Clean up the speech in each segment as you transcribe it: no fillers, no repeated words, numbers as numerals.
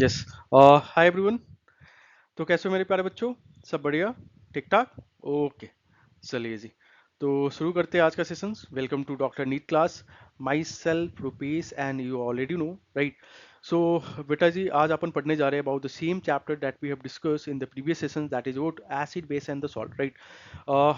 Yes. Hi everyone. तो कैसे हो मेरे प्यारे बच्चों? सब बढ़िया? ठीक ठाक? ओके, चलिए जी। तो शुरू करते हैं आज का sessions. Welcome to doctor NEET class. Myself Rupesh and you already know, right? So बेटा जी, आज अपन पढ़ने जा रहे हैं about the same chapter that we have discuss in the previous session, that is about acid base and the salt, right?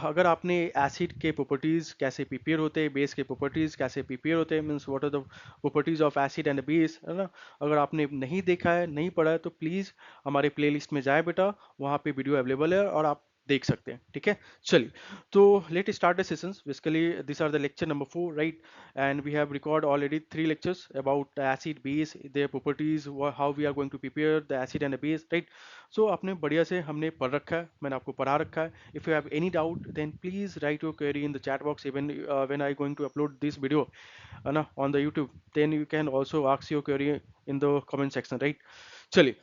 अगर आपने एसिड के प्रॉपर्टीज कैसे प्रिपेयर होते हैं, बेस के प्रॉपर्टीज कैसे प्रिपेयर होते हैं, means what are the properties of acid and base, है ना? अगर आपने नहीं देखा है, नहीं पढ़ा है, तो प्लीज़ हमारे प्लेलिस्ट में जाए बेटा, वहाँ पे वीडियो अवेलेबल है और आप देख सकते हैं। ठीक है, चलिए। तो let start the sessions. Basically this are the lecture number 4, right? And we have record already 3 lectures about acid base, their properties, how we are going to prepare the acid and the base, right? So आपने बढ़िया से हमने पढ़ रखा है, मैंने आपको पढ़ा रखा है। If you have any doubt, then please write your query in the chat box, even when I going to upload this video, है ना, on the YouTube, then you can also ask your query in the comment section, right? चलिए,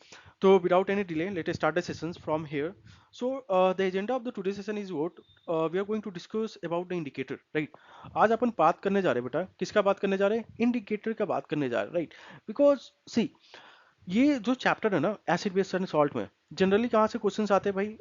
तो without any delay, let us start the sessions from here. So the agenda of the today's session is what we are going to discuss about the indicator, right? आज अपन बात करने जा रहे हैं बेटा, किसका बात करने जा रहे हैं? इंडिकेटर का बात करने जा रहे हैं, राइट? बिकॉज सी, ये जो चैप्टर है ना एसिड बेस एंड सॉल्ट में, जनरली कहाँ से क्वेश्चंस आते हैं भाई?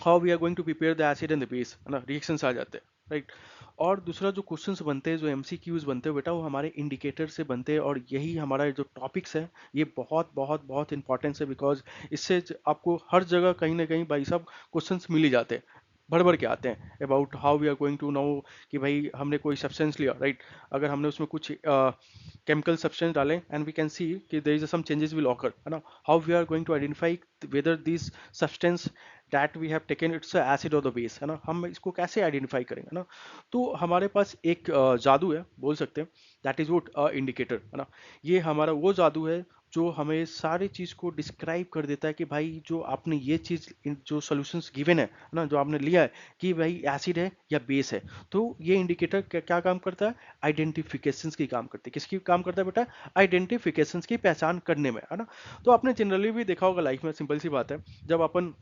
How we are going to prepare the acid and the base, है ना, रिएक्शंस आ जाते हैं, राइट? और दूसरा जो क्वेश्चंस बनते हैं, जो एमसीक्यूज बनते हैं बेटा, वो हमारे इंडिकेटर से बनते हैं। और यही हमारा जो टॉपिक्स है, ये बहुत बहुत बहुत इंपॉर्टेंट है, बिकॉज इससे आपको हर जगह कहीं ना कहीं भाई साहब क्वेश्चंस मिल ही जाते हैं, भर भर के आते हैं about how we are going to know कि भाई हमने कोई सब्सटेंस लिया, राइट? अगर हमने उसमें कुछ केमिकल सब्सटेंस डालें एंड वी कैन सी कि there is some changes will occur, है ना? How we are going to identify whether this substance that we have taken it's acid और द बेस, है ना? हम इसको कैसे आइडेंटिफाई करेंगे, ना? तो हमारे पास एक जादू है, बोल सकते हैं, दैट इज वोट इंडिकेटर, है ना? ये हमारा वो जादू है जो हमें सारी चीज को डिस्क्राइब कर देता है कि भाई जो आपने ये चीज, जो सॉल्यूशंस गिवन है ना, जो आपने लिया है कि भाई एसिड है या बेस है, तो ये इंडिकेटर क्या काम करता है? आइडेंटिफिकेशन की काम करती है। किसकी काम करता है बेटा? आइडेंटिफिकेशन की पहचान करने में, है ना? तो आपने जनरली भी देखा होगा लाइफ में, सिंपल सी बात है, जब अपन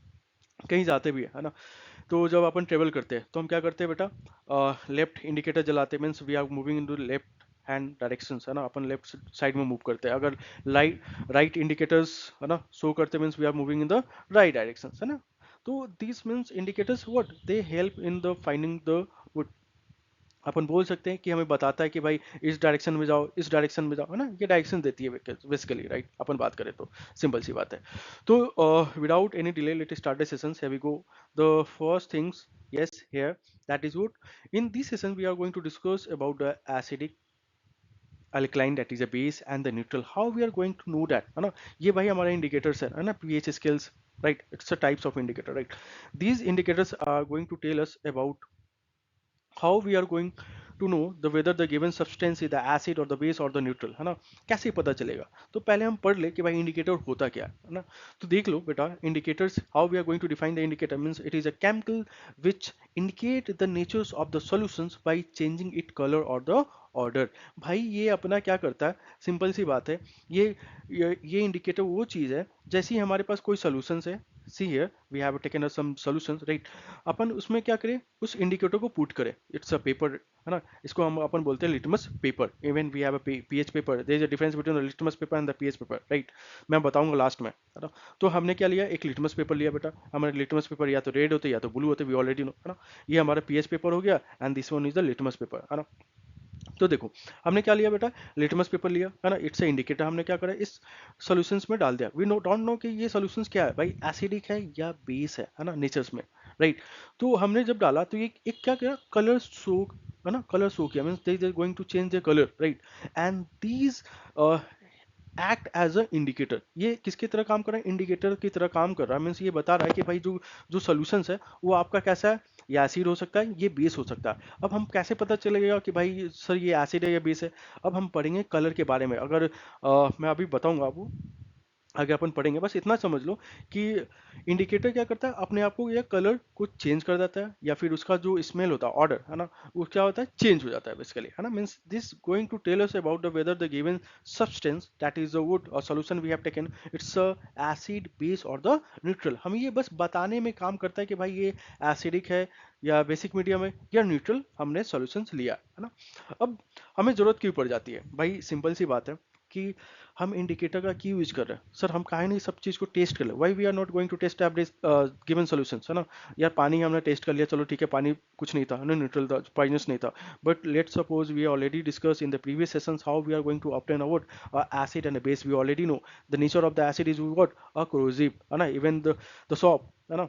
कहीं जाते भी है ना, तो जब अपन ट्रेवल करते हैं तो हम क्या करते हैं बेटा? लेफ्ट इंडिकेटर जलाते हैं, means we are moving in to left hand directions, है ना? अपन लेफ्ट साइड में मूव करते हैं। अगर राइट इंडिकेटर्स, है ना, शो करते हैं, means we are moving in the right directions, है ना? तो this means indicators what they help in the finding the, अपन बोल सकते हैं कि हमें बताता है कि भाई इस डायरेक्शन में जाओ, इस डायरेक्शन में जाओ, है ना? ये डायरेक्शन देती है बेसिकली, राइट? अपन बात करें तो सिंपल सी बात है। तो without any delay let start the session. Here we go. The first things, yes, here, that is what in this session we are going to discuss about the acidic, alkaline, that is a base, and the neutral. How we are going to know that, है ना? ये भाई हमारा indicators है ना? pH scales, right? It's a types of indicator, right? These indicators are going to tell us about how we are going to know the whether the given substance is the acid or the base or the neutral, है ना? कैसे पता चलेगा? तो पहले हम पढ़ ले कि भाई इंडिकेटर होता क्या है ना? तो देख लो बेटा, indicators, how we are going to define the indicator means it is a chemical which indicate the natures of the solutions by changing its color or the order। भाई ये अपना क्या करता है? सिंपल सी बात है, ये इंडिकेटर वो चीज है, जैसे ही हमारे पास कोई सॉल्यूशंस है, see here we have taken some solutions, right? अपन उसमें क्या करें? उस इंडिकेटर को पुट करें। इट्स अ पेपर, है ना? इसको हम अपन बोलते हैं litmus paper. Even we have a pH paper, there is a difference between the litmus paper and the pH paper, right? मैं बताऊंगा लास्ट में, है ना? तो हमने क्या लिया? एक लिटमस पेपर लिया बेटा। हमारे लिटमस पेपर या तो रेड होते या तो ब्लू होते, वी ऑलरेडी नो, है ना? ये हमारा पीएच पेपर हो गया and this one is the litmus paper, है ना? तो देखो, हमने क्या लिया बेटा? लिटमस पेपर लिया, है ना? It's a indicator. हमने क्या करा? इस सॉल्यूशंस में डाल दिया। वी नो डोंट नो कि ये सॉल्यूशंस क्या है भाई, एसिडिक है या बेस है ना, नेचर्स में, राइट? तो हमने जब डाला तो ये एक क्या किया? कलर शो, है ना? कलर शो किया, means they are going to change the colour, right? And these act as a indicator. ये किसकी तरह काम कर रहा है? इंडिकेटर की तरह काम कर रहा है। मीन्स ये बता रहा है कि भाई जो जो सॉल्यूशंस है वो आपका कैसा है? ये एसिड हो सकता है, ये बेस हो सकता है। अब हम कैसे पता चलेगा कि भाई सर ये एसिड है या बेस है? अब हम पढ़ेंगे कलर के बारे में। अगर मैं अभी बताऊंगा आपको, आगे अपन पढ़ेंगे, बस इतना समझ लो कि इंडिकेटर क्या करता है? अपने आप को या कलर को चेंज कर देता है, या फिर उसका जो स्मेल होता है, ऑर्डर, है ना, वो क्या होता है? चेंज हो जाता है बेसिकली, है ना? Means this going to tell us about the whether the given substance that is the would और solution we have taken it's acid base और द न्यूट्रल। हमें ये बस बताने में काम करता है कि भाई ये एसिडिक है या बेसिक मीडियम है या न्यूट्रल, हमने सॉल्यूशंस लिया, है ना? अब हमें जरूरत क्यों पड़ जाती है भाई? सिंपल सी बात है, कि हम इंडिकेटर का क्यों यूज कर रहे हैं सर, हम काहे नहीं सब चीज़ को टेस्ट कर ले, why we are not going to test every given solution, है ना। यार पानी हमने टेस्ट कर लिया, चलो ठीक है, पानी कुछ नहीं था ना, न्यूट्रल था, पॉइजनस नहीं था, but let suppose we already discuss in the previous sessions how we are going to obtain a acid and a base. We already know the nature of the acid is what, a corrosive, है ना। even the soap, है ना,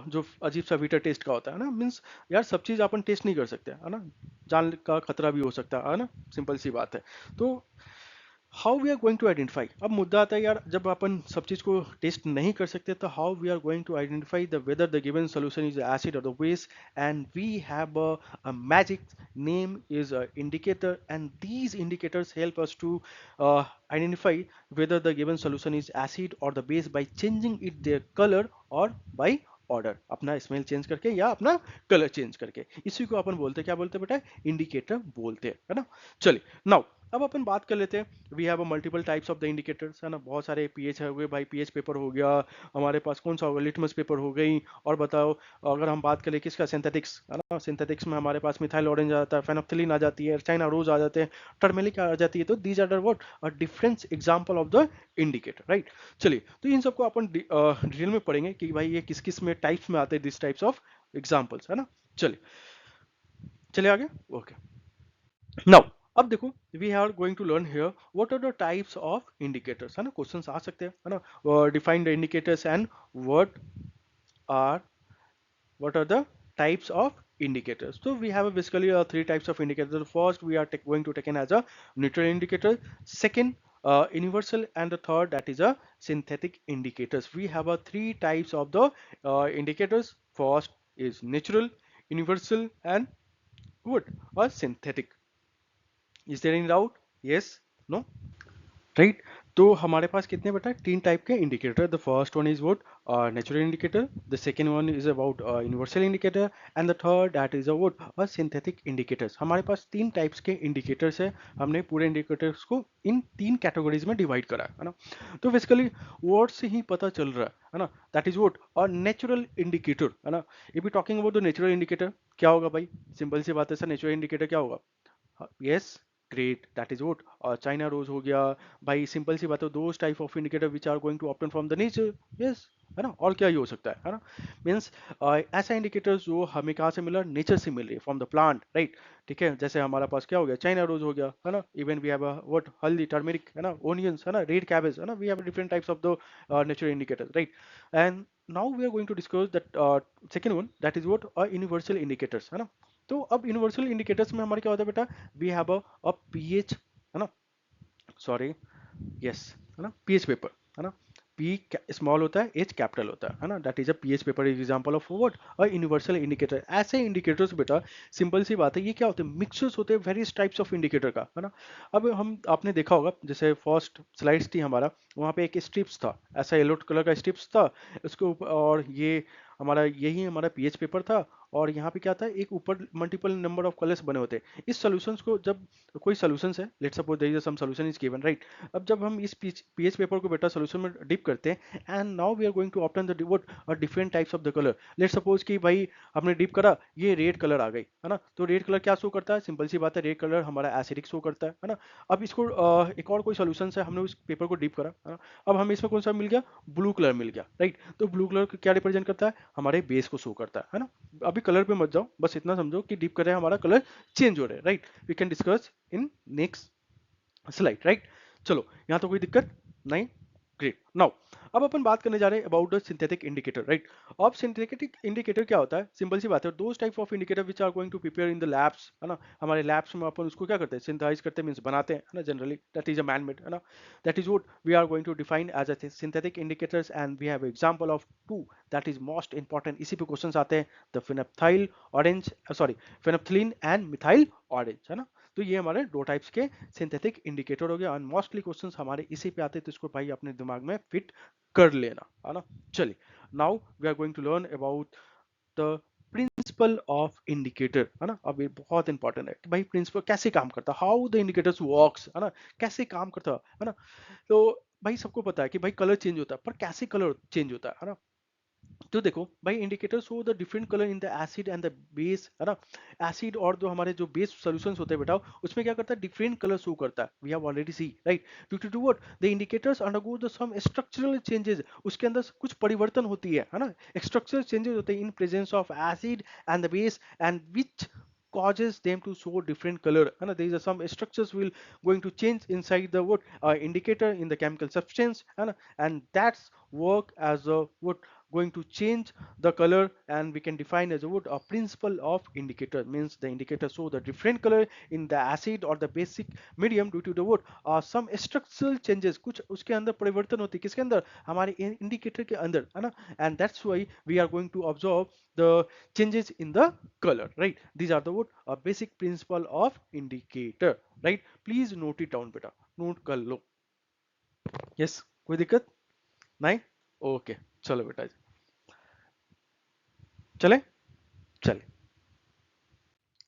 जो अजीब सा वीटर test का होता है ना, मीन्स यार सब चीज़ अपन टेस्ट नहीं कर सकते, है ना, जान का खतरा भी हो सकता है ना, सिंपल सी बात है। तो how we are going to identify, अब मुद्दा आता है यार, जब अपन सब चीज़ को टेस्ट नहीं कर सकते तो how we are going to identify the whether the given solution is acid और the base, and we have a magic name is a indicator, and these indicators help us to identify whether the given solution is acid or the base by changing it their color or by order, अपना smell change करके या अपना colour change करके, इसी को अपन बोलते हैं, क्या बोलते हैं बेटा, इंडिकेटर बोलते हैं, है ना। चलिए नाउ अब अपन बात कर लेते हैं, we have a multiple types of the indicators, है ना, बहुत सारे पीएच हो गए भाई, पीएच पेपर हो गया, हमारे पास कौन सा होगा, लिटमस पेपर हो गई, और बताओ अगर हम बात करें किसका, सिंथेटिक्स, है ना, सिंथेटिक्स में हमारे पास मिथाइल ऑरेंज आ जाता है, फेनोप्थिलीन आ जाती है, चाइना रोज आ जाते हैं, टर्मेरिक आ जाती है, तो these are what a different example of the indicator, right. चलिए तो इन सबको अपन डिटेल में पढ़ेंगे कि भाई ये किस किस में टाइप्स में आते हैं, दिस टाइप्स ऑफ एग्जांपल्स, है ना। चलिए चलिए आगे, ओके। नाउ अब देखो, we are going to learn here what are the types of indicators, है ना, क्वेश्चंस आ सकते हैं, है ना, define the indicators and what are what are the types of indicators. So we have basically three types of indicators. The first we are going to take in as a neutral indicator, second universal, and the third that is a synthetic indicators. We have three types of the indicators. First is natural, universal, and what, or synthetic. Is there any doubt? Yes, no? Right. तो हमारे पास कितने बेटा, तीन type के indicator, the first one is vote natural indicator, the second one is about universal indicator, and the third that is about synthetic indicators. हमारे पास तीन types के indicators है, हमने पूरे इंडिकेटर्स को इन तीन कैटेगरीज में डिवाइड करा है ना। तो बेसिकली वर्ड से ही पता चल रहा है ना, दैट इज वोट और नेचुरल इंडिकेटर, है ना। If you talking about the natural indicator, क्या होगा भाई, सिंपल सी बात है सर, नेचुरल इंडिकेटर क्या होगा, yes great, that is what China rose हो गया भाई, सिंपल सी बात है, those type of indicator which are going to obtain from the nature, yes, है ना। और क्या ही हो सकता है ना, मीन्स ऐसा इंडिकेटर्स जो हमें कहाँ से मिला, नेचर से मिल रही है, फ्रॉम द प्लांट, राइट। ठीक है, जैसे हमारा पास क्या हो गया, चाइना रोज हो गया, है ना, even we have what, haldi, turmeric, है ना, ओनियंस, है ना, रेड कैबेज, है ना, we have different types of the natural indicators, right. And now we are going to discuss that second one, that is what universal indicators, है ना। तो अब यूनिवर्सल इंडिकेटर्स में हमारे क्या होता है बेटा, वी हैव अ पीएच, है ना, सॉरी, यस, है ना, पीएच पेपर, है ना, पी स्मॉल होता है, एच कैपिटल होता है ना, that is a pH paper example of what, a universal indicator. ऐसे इंडिकेटर्स बेटा, सिंपल सी बात है, ये क्या होते हैं, मिक्सर्स होते हैं वेरियस टाइप्स ऑफ इंडिकेटर का, है ना। अब हम आपने देखा होगा, जैसे फर्स्ट स्लाइड्स थी हमारा, वहाँ पे एक स्ट्रिप्स था, ऐसा येलो कलर का स्ट्रिप्स था, उसके ऊपर, और ये हमारा यही हमारा पीएच पेपर था, और यहाँ पे क्या था, एक ऊपर मल्टीपल नंबर ऑफ कलर्स बने होते हैं। इस सॉल्यूशंस को जब कोई सॉल्यूशंस है, let's suppose there is some solution is given, right. अब जब हम इस पीएच पेपर को बेटा सॉल्यूशन में डिप करते हैं, and now we are going to obtain the what different types of the colour. Let's suppose कि भाई हमने डिप करा, ये रेड कलर आ गई, है ना, तो रेड कलर क्या शो करता है, सिंपल सी बात है, रेड कलर हमारा एसिडिक शो करता है ना। अब इसको एक और कोई सॉल्यूशन है, हमने उस पेपर को डिप करा, है ना, अब हमें इसमें कौन सा मिल गया, ब्लू कलर मिल गया, राइट। तो ब्लू कलर क्या रिप्रेजेंट करता है, हमारे बेस को शो करता है ना। अभी कलर पे मत जाओ, बस इतना समझो कि डिप कर रहे हैं, हमारा कलर चेंज हो रहा है, राइट। We can discuss in next slide, right. चलो यहाँ तो कोई दिक्कत नहीं, ग्रेट। नाउ अब अपन बात करने जा रहे हैं about the synthetic indicator, right. अब सिंथेटिक इंडिकेटर क्या होता है, सिंपल सी बात है, those type of indicator which are going to prepare in the labs, है ना, हमारे लैब्स में अपन उसको क्या करते हैं, सिंथेसाइज करते हैं, मींस बनाते हैं, है ना, generally that is a man made, है ना। That is what we are going to define as a synthetic indicators, and we have example of two, that is most important, इसी पे क्वेश्चंस आते हैं, the phenolphthalein orange, sorry, phenolphthalein and methyl orange, है ना। तो ये हमारे दो टाइप्स के सिंथेटिक इंडिकेटर हो गया, और मोस्टली क्वेश्चंस हमारे इसी पे आते हैं, तो इसको भाई अपने दिमाग में फिट कर लेना, है ना। चलिए now we are going to learn about the principle of indicator, है ना। अब ये बहुत इंपॉर्टेंट है कि भाई प्रिंसिपल कैसे काम करता है, हाउ द इंडिकेटर्स वर्क्स, है ना, कैसे काम करता है ना। तो भाई सबको पता है कि भाई कलर चेंज होता है, पर कैसे कलर चेंज होता है ना। तो देखो भाई indicator show the different colour in the acid and the base, है ना। एसिड और जो हमारे जो बेस सॉल्यूशंस होते हैं बेटा, उसमें क्या करता है, डिफरेंट कलर शो करता है। We have already see right, due to what the indicators undergo the some structural changes, उसके अंदर कुछ परिवर्तन होती है ना। स्ट्रक्चरल चेंजेस होते हैं in presence of acid and the base, and which causes them to show different color, and there is some structures will going to change inside the what indicator in the chemical substance, and that's work as a what going to change the color, and we can define as a what a principle of indicator, means the indicator show the different color in the acid or the basic medium due to the what some structural changes, कुछ उसके अंदर परिवर्तन होती है, किसके अंदर, हमारे indicator के अंदर, है ना। and that's why we are going to observe the changes in the color, right? These are the what a basic principle of indicator, right? Please note it down बेटा, नोट कर लो। yes, कोई दिक्कत नहीं, okay चलो बेटा, चले चले।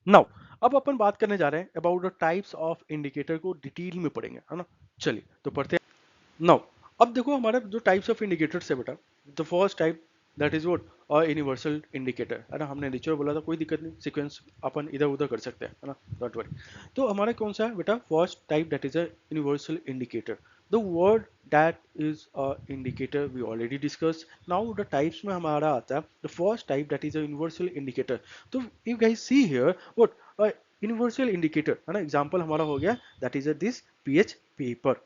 Now अब अपन बात करने जा रहे हैं about the types of indicator को डिटेल में पढ़ेंगे, है ना। चलिए तो पढ़ते हैं। नाउ अब देखो हमारा जो टाइप्स ऑफ इंडिकेटर्स है बेटा, the first type that is what a universal indicator, है ना। हमने नेचुरल बोला था, कोई दिक्कत नहीं, सीक्वेंस अपन इधर उधर कर सकते हैं, है ना, डोंट वरी। तो हमारा कौन सा है बेटा, first type that is a universal indicator. The word that is a indicator we already discuss. Now the types में हमारा आता है the first type that is a universal indicator. तो you guys see here what a universal indicator, है ना। Example हमारा हो गया that is a this pH paper,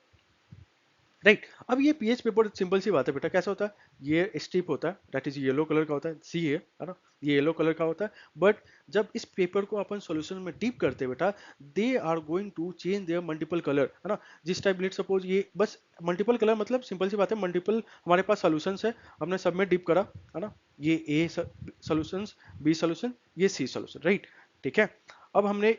right. अब ये पीएच पेपर सिंपल सी बात है बेटा, कैसा होता है, ये स्ट्रिप होता है दैट इज येलो कलर का होता है, सी है ना, ये येलो कलर का होता है। बट जब इस पेपर को अपन सॉल्यूशन में डीप करते हैं बेटा, they are going to change their multiple colour, है ना। जिस टाइप लेट सपोज ये बस मल्टीपल कलर, मतलब सिंपल सी बात है, मल्टीपल हमारे पास सॉल्यूशंस है, हमने सब में डीप करा, है ना। ये ए सॉल्यूशंस, बी सॉल्यूशन, ये सी सॉल्यूशन, राइट, ठीक है। अब हमने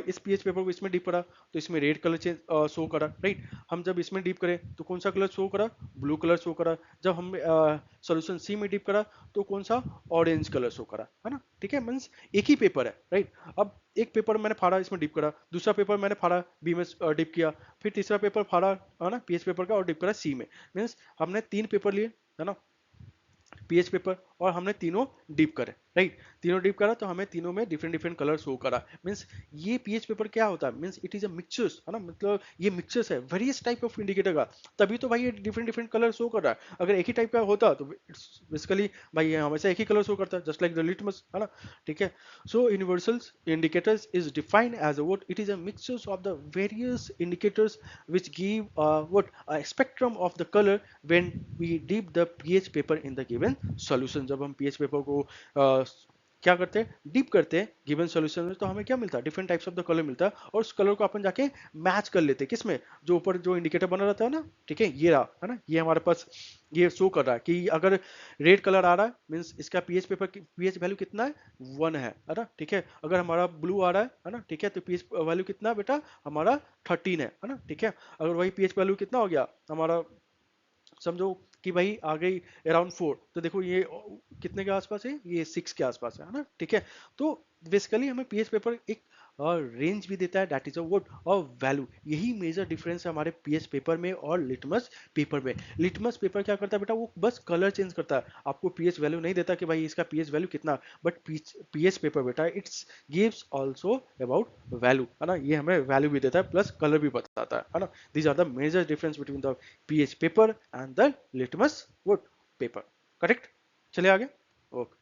इस पीएच पेपर को इसमें डीप करा तो इसमें रेड कलर शो करा, राइट। हम जब इसमें डीप करें तो कौन सा कलर शो करा, ब्लू कलर शो करा। जब हम सॉल्यूशन सी में डीप करा तो कौन सा, ऑरेंज कलर शो करा, है ना, ठीक है। मीन्स एक ही पेपर है, राइट। अब एक पेपर मैंने फाड़ा, इसमें डीप करा, दूसरा पेपर मैंने फाड़ा, बी में डीप किया, फिर तीसरा पेपर फाड़ा, है ना, पीएच पेपर का, और डीप करा सी में। मीन्स हमने 3 पेपर लिए, है ना, पीएच पेपर, और हमने तीनों डीप करे, राइट। तीनों डीप करा तो हमें तीनों में डिफरेंट डिफरेंट कलर शो करा। मींस ये पीएच पेपर क्या होता है, means it is a mixtures, है ना, मतलब ये मिक्सचर्स है वेरियस टाइप ऑफ इंडिकेटर का, तभी तो भाई ये डिफरेंट डिफरेंट कलर शो कर रहा है। अगर एक ही टाइप का होता तो इट्स बेसिकली भाई ये हमेशा एक ही कलर शो करता है, जस्ट लाइक द लिटमस, है ना, ठीक है। So universal indicators is defined as a what, it is a mixtures of the various indicators which give what a spectrum of the color when we dip the pH paper in the given solution। जब हम pH paper को क्या करते हैं, deep करते हैं given solution में, तो हमें क्या मिलता है, different types of the colour मिलता है, और उस कलर को अपन जाके मैच कर लेते हैं किसमें, जो ऊपर जो इंडिकेटर बना रहता है ना, ठीक है, ये रहा, है ना, ये हमारे पास ये शो कर रहा है कि अगर रेड कलर आ रहा है मीन्स इसका पीएच पेपर की पीएच वैल्यू कितना है, 1 है ना, ठीक है। अगर हमारा ब्लू आ रहा है ना, ठीक है, तो पीएच वैल्यू कितना है बेटा, हमारा 13 है ना, ठीक है। अगर वही पीएच वैल्यू कितना हो गया हमारा, समझो कि भाई आ गई अराउंड 4, तो देखो ये कितने के आसपास है, ये 6 के आसपास है ना, ठीक है। तो बेसिकली हमें पीएच पेपर एक रेंज भी देता है, that is a what a value. यही मेजर डिफरेंस है हमारे पीएच पेपर में और लिटमस पेपर में। लिटमस पेपर क्या करता है बेटा, वो बस कलर चेंज करता है, आपको पीएच वैल्यू नहीं देता कि भाई इसका पीएच वैल्यू कितना। बट पीएच पेपर बेटा it's gives also about value, है ना, ये हमें वैल्यू भी देता है प्लस कलर भी बताता है ना। These are the major difference between the pH paper and the litmus wood paper, correct. चलिए आगे, ओके।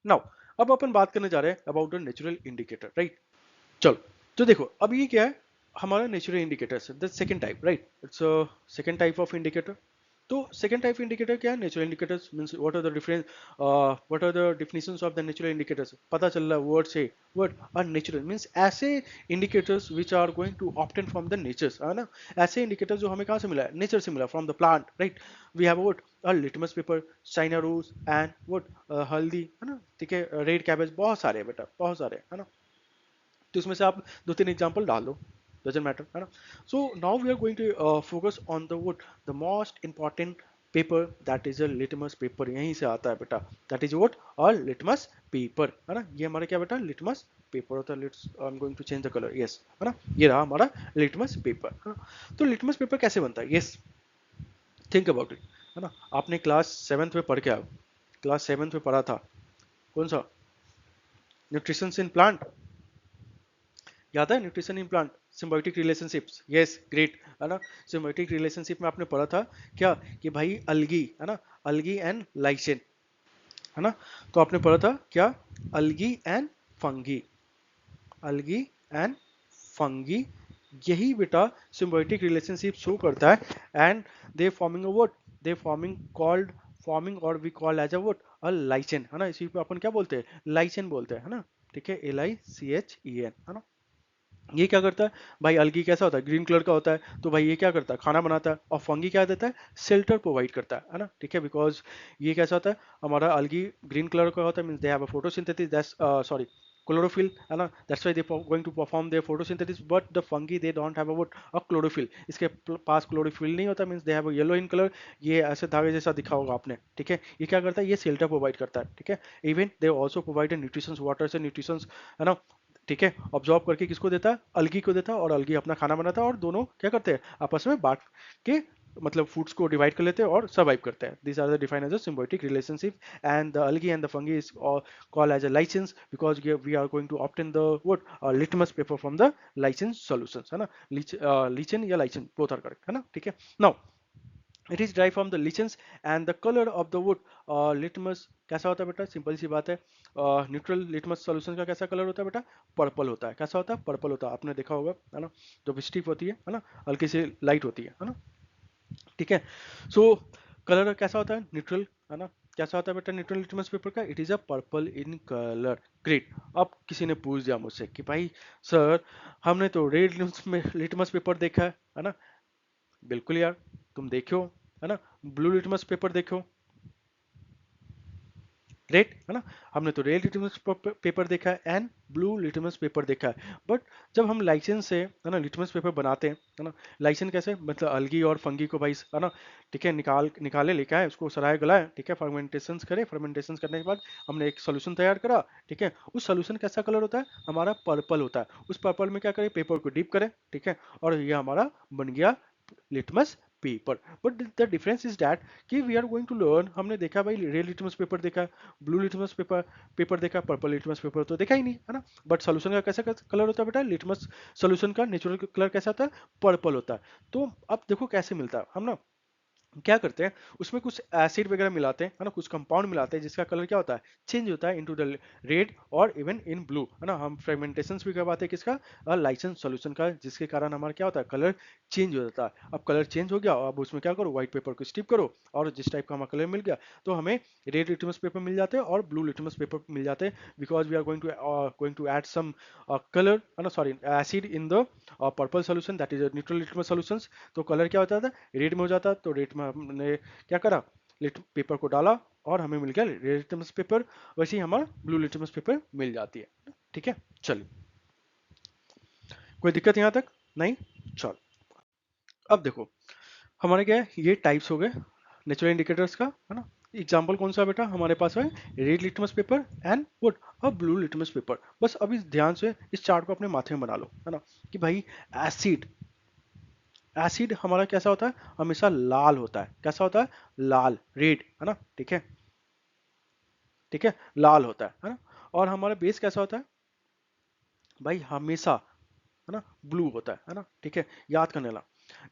नाउ अब अपन बात करने जा रहे हैं about the natural indicator, right. चलो तो देखो अब ये क्या है, हमारा नेचुरल इंडिकेटर है the second type, right. It's second type of indicator. तो सेकंड टाइप इंडिकेटर क्या है, natural indicators means what are the difference, what are the definitions of the natural indicators, पता चल रहा है वर्ड से, वर्ड आर नेचुरल मींस ऐसे indicators which are going to obtain from the natures, है ना। ऐसे इंडिकेटर्स जो हमें कहाँ से मिला है, नेचर से मिला, from the plant, right. We have what a litmus paper, China rose and what haldi, है ना, ठीक है, रेड कैबेज, बहुत सारे हैं बेटा, बहुत सारे, है ना। तो इसमें से आप 2-3 एग्जांपल डाल दो, डजंट मैटर, है ना। So now we are going to focus on the what the most important paper that is a litmus paper, यहीं से आता है बेटा, that is what a litmus paper, है ना। ये हमारा क्या बेटा, लिटमस पेपर होता है। Let's I am going to change the colour, yes, है ना, ये रहा हमारा लिटमस पेपर, है ना। तो लिटमस पेपर कैसे बनता है, यस, थिंक अबाउट इट। है ना, आपने क्लास 7th में पढ़ के आओ, क्लास 7th में पढ़ा था कौन सा, न्यूट्रिशन इन प्लांट, याद है nutrition in plant, symbiotic relationships, yes great, है ना। सिम्बायोटिक रिलेशनशिप में आपने पढ़ा था क्या कि भाई अलगी, है ना, अलगी एंड लाइसेन, है ना। तो आपने पढ़ा था क्या, algae and fungi, algae and fungi, यही बेटा सिम्बायोटिक रिलेशनशिप शो करता है, and they forming a what, they forming called, forming और we call as a what, a lichen, है ना, इसी को अपन क्या बोलते हैं, लाइचेन बोलते हैं, है ना, ठीक है, LICHEN, है ना। ये क्या करता है भाई, अलगी कैसा होता है, ग्रीन कलर का होता है, तो भाई ये क्या करता है, खाना बनाता है, और फंगी क्या देता है, शेल्टर प्रोवाइड करता है ना, ठीक है, बिकॉज ये कैसा होता है, हमारा अलगी ग्रीन कलर का होता है, means they have a photosynthesis, that's sorry chlorophyll, है ना, that's why they going to perform their photosynthesis, but the fungi they don't have a chlorophyll, इसके पास क्लोरोफिल नहीं होता, means they have a yellow in colour, ये ऐसे धागे जैसा दिखा होगा आपने, ठीक है, ये क्या करता है, ये शेल्टर प्रोवाइड करता है, ठीक है, even they also provide nutritions, water से न्यूट्रिशंस, है ना, ठीक है, ऑब्जॉर्व करके किसको देता है, अलगी को देता है, और अलगी अपना खाना बनाता है, और दोनों क्या करते हैं, आपस में बांट के मतलब फूड्स को डिवाइड कर लेते हैं और सर्वाइव करते हैं, this are the defined as a symbiotic relationship, and the algae and the fungi is called as a lichens because we are going to obtain the what litmus paper from the lichens solutions, है ना, lichen या lichen both are correct, है ना, ठीक है। now it is derived from the lichens and the color of the wood, litmus कैसा होता है बेटा, सिंपल सी बात है, न्यूट्रल लिटमस सॉल्यूशन का कैसा कलर होता है बेटा, पर्पल होता है, कैसा होता है, पर्पल होता है, आपने देखा होगा, है ना, जो विस्टिक होती है ना, हल्की सी लाइट होती है ना, ठीक है। सो कलर कैसा होता है, न्यूट्रल, है ना, कैसा होता है बेटा न्यूट्रल लिटमस पेपर का, it is a purple in colour, great. अब किसी ने पूछ दिया मुझसे कि भाई सर हमने तो रेड लिटमस पेपर देखा है ना, बिल्कुल यार, तुम देखो, है ना, ब्लू लिटमस पेपर देखो, ग्रेट, है ना, हमने तो रेड लिटमस पेपर देखा है एंड ब्लू लिटमस पेपर देखा है, बट जब हम लाइसेंस से, है ना, लिटमस पेपर बनाते हैं, है ना, लाइसेंस कैसे, मतलब अलगी और फंगी को भाई, है ना, ठीक है, निकाले लेके आए, उसको सराय गलाए, ठीक है, फर्मेंटेशन करे, फर्मेंटेशन करने के बाद हमने एक सोल्यूशन तैयार करा, ठीक है, उस सोल्यूशन कैसा कलर होता है, हमारा पर्पल होता है, उस पर्पल में क्या करें, पेपर को डिप करें, ठीक है, और ये हमारा बन गया litmus paper, but the difference is that कि we are going to learn, हमने देखा भाई रेड लिटमस पेपर देखा, ब्लू लिटमस पेपर पेपर देखा, पर्पल लिटमस पेपर तो देखा ही नहीं, है ना, बट सोल्यूशन का कैसा कलर होता है बेटा, लिटमस सोल्यूशन का नेचुरल कलर कैसा होता है, पर्पल होता है। तो अब देखो कैसे मिलता है, हम ना क्या करते हैं, उसमें कुछ एसिड वगैरह मिलाते हैं, है ना, कुछ कंपाउंड मिलाते हैं जिसका कलर क्या होता है, चेंज होता है इनटू द रेड और इवन इन ब्लू, है ना, हम फ्रेगमेंटेशन भी करवाते हैं किसका, लाइसेंस सॉल्यूशन का, जिसके कारण हमारा क्या होता है, कलर चेंज हो जाता है। अब कलर चेंज हो गया, अब उसमें क्या करो, व्हाइट पेपर को स्टिप करो, और जिस टाइप का हमारा कलर मिल गया, तो हमें रेड लिटमस पेपर मिल जाते हैं और ब्लू लिटमस पेपर मिल जाते हैं, because we are going to add some colour, है ना, sorry acid in the purple solution, that is neutral litmus solutions, तो कलर क्या होता था, रेड में हो जाता, तो रेड में हमने क्या करा, लिट पेपर को डाला और हमें मिल गया रेड लिटमस पेपर, वैसे ही हमारा ब्लू लिटमस पेपर मिल जाती है, ठीक है। चलिए, कोई दिक्कत यहाँ तक नहीं, चल अब देखो हमारे क्या है, ये टाइप्स हो गए नेचुरल इंडिकेटर्स का, है ना, एग्जाम्पल कौन सा बेटा हमारे पास है, red litmus paper and would और ब्लू लिटमस पेपर, बस अभी ध्यान से इस चार्ट को अपने माथे में बना लो, है ना, कि भाई एसिड, एसिड हमारा कैसा होता है, हमेशा लाल होता है, कैसा होता है, लाल, रेड, है ना, ठीक है, ठीक है, लाल होता है ना, और हमारा बेस कैसा होता है भाई, हमेशा, है ना, ब्लू होता है ना, ठीक है, याद करने ला,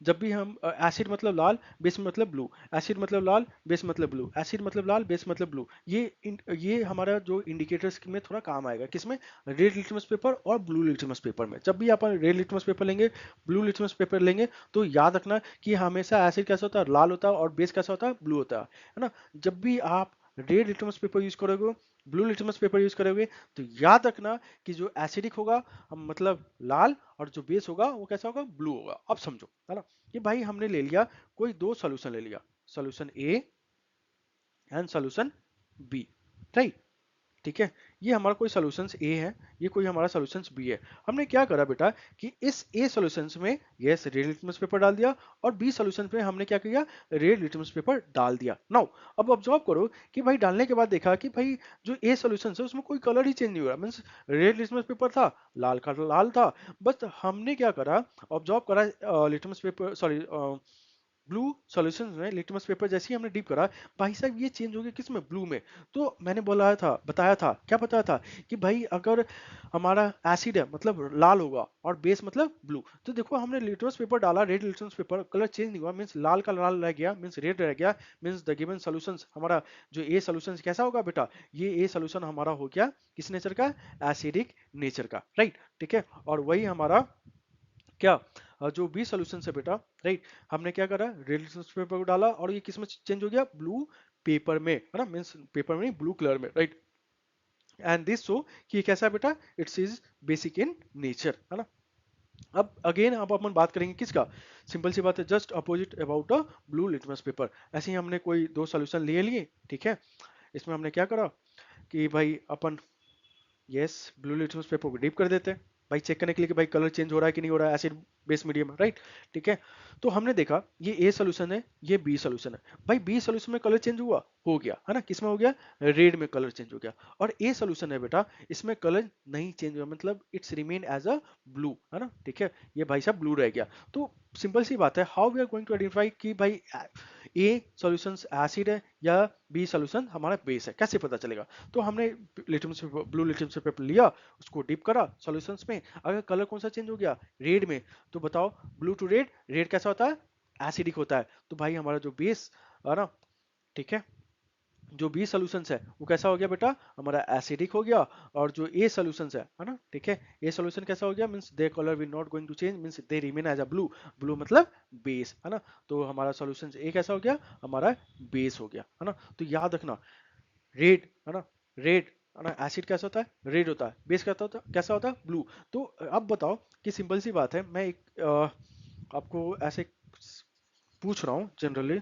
जब भी हम एसिड मतलब लाल, बेस मतलब ब्लू, एसिड मतलब लाल, बेस मतलब ब्लू, एसिड मतलब लाल, बेस मतलब ब्लू, ये हमारा जो इंडिकेटर्स में थोड़ा काम आएगा, किसमें, रेड लिटमस पेपर और ब्लू लिटमस पेपर में, जब भी आप रेड लिटमस पेपर लेंगे, ब्लू लिटमस पेपर लेंगे, तो याद रखना कि हमेशा एसिड कैसा होता है, लाल होता है, और बेस कैसा होता है, ब्लू होता है ना, जब भी आप रेड लिटमस पेपर यूज करोगे, ब्लू लिटमस पेपर यूज करोगे, तो याद रखना कि जो एसिडिक होगा, हम मतलब लाल, और जो बेस होगा वो कैसा होगा, ब्लू होगा। अब समझो, है ना, कि भाई हमने ले लिया कोई दो सॉल्यूशन ले लिया, solution A and solution B, right, ठीक है, ये हमारा कोई सॉल्यूशंस ए है, ये कोई हमारा सॉल्यूशंस बी है, हमने क्या करा बेटा कि इस ए सॉल्यूशंस में यस रेड लिटमस पेपर डाल दिया, और बी सॉल्यूशंस में हमने क्या किया, रेड लिटमस पेपर डाल दिया। नाउ अब ऑब्जर्व करो कि भाई डालने के बाद देखा कि भाई जो ए सॉल्यूशंस है उसमें कोई कलर ही चेंज नहीं हुआ, मींस रेड लिटमस पेपर था, लाल का लाल था, बस हमने क्या करा, ऑब्जर्व करा litmus paper, sorry blue solution में लिटमस पेपर जैसे ही हमने डीप करा, भाई साहब ये चेंज हो गया किस में, ब्लू में। तो मैंने बताया था, क्या बताया था कि भाई अगर हमारा एसिड है मतलब लाल होगा और बेस मतलब ब्लू। तो देखो हमने लिटमस पेपर डाला, red litmus paper, colour change नहीं हुआ, मींस लाल का लाल रह गया, मींस रेड रह गया, मींस द गिवन सॉल्यूशंस हमारा जो ए सॉल्यूशंस कैसा होगा बेटा, ये ए सॉल्यूशन हमारा हो गया किस नेचर का, एसिडिक नेचर का, राइट। ठीक है, और वही हमारा क्या जो बी सॉल्यूशन है बेटा, राइट, हमने क्या करा, रेड लिटमस पेपर को डाला और ये किस में चेंज हो गया, ब्लू पेपर में, है ना, मींस पेपर में ब्लू कलर में, राइट। एंड दिस शो कि ये कैसा है बेटा, it's is basic in nature, है ना। अब अगेन अब अपन बात करेंगे किसका, सिंपल सी बात है, just opposite about a blue litmus paper. ऐसे ही हमने कोई दो सॉल्यूशन ले लिए, ठीक है, इसमें हमने क्या करा कि भाई अपन यस ब्लू लिटमस पेपर को डीप कर देते हैं भाई, चेक करने के लिए कि भाई कलर चेंज हो रहा है कि नहीं हो रहा है, एसिड बेस मीडियम है, राइट। ठीक है, तो हमने देखा ये ए सोल्यूशन है, ये बी सोल्यूशन है, भाई बी सोल्यूशन में कलर चेंज हुआ, हो गया, है ना, किसमें हो गया, रेड में कलर चेंज हो गया। और ए सोल्यूशन है बेटा, इसमें कलर नहीं चेंज हुआ, मतलब it's remain as a blue, है ना। ठीक है, ये भाई साहब ब्लू रह गया। तो सिंपल सी बात है, how we are going to identify कि भाई ए सॉल्यूशन एसिड है या बी सॉल्यूशन हमारा बेस है, कैसे पता चलेगा। तो हमने लिटमस ब्लू लिटमस पेपर लिया, उसको डिप करा सॉल्यूशंस में, अगर कलर कौन सा चेंज हो गया, रेड में, तो बताओ ब्लू टू रेड, रेड कैसा होता है, एसिडिक होता है, तो भाई हमारा जो बेस है ना, ठीक है, जो बी सॉल्यूशंस है वो कैसा हो गया बेटा, हमारा एसिडिक हो गया। और जो ए सॉल्यूशंस है ना, ठीक है, ए सॉल्यूशन कैसा हो गया, means they colour will not going to change, means they remain as a blue, blue मतलब बेस, है ना। तो हमारा सॉल्यूशन ए कैसा हो गया, हमारा बेस हो गया, है ना। तो याद रखना, रेड है ना, रेड है ना, एसिड कैसा होता है, रेड होता है, बेस कैसा होता है, ब्लू। तो अब बताओ कि सिंपल सी बात है, मैं एक आपको ऐसे पूछ रहा हूँ जनरली,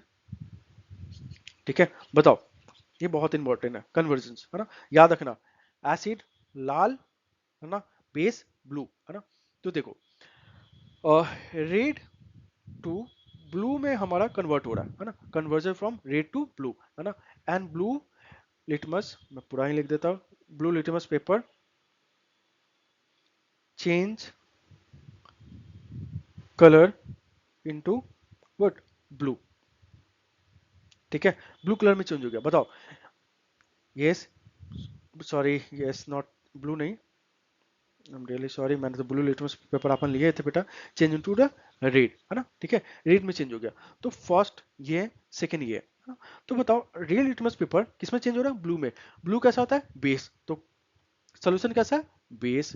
ठीक है, बताओ, ये बहुत इंपॉर्टेंट है, कन्वर्जेंस, है ना, याद रखना, एसिड लाल, है ना, बेस ब्लू, है ना। तो देखो रेड टू ब्लू में हमारा कन्वर्ट हो रहा है ना, conversion from red to blue, है ना। एंड ब्लू लिटमस, मैं पूरा ही लिख देता हूँ, blue litmus paper change colour into what, blue. ठीक है, ब्लू कलर में चेंज हो गया, बताओ, yes, sorry, yes not, blue नहीं, आई एम रियली सॉरी, मैंने तो ब्लू लिटमस पेपर अपन लिए थे बेटा, चेंज इनटू द रेड, है ना। ठीक है, रेड में चेंज हो गया, तो फर्स्ट ये, सेकंड ये, है ना? तो बताओ रियल लिटमस पेपर किसमें चेंज हो रहा है, ब्लू में। ब्लू कैसा होता है, बेस, तो सोल्यूशन कैसा है, बेस,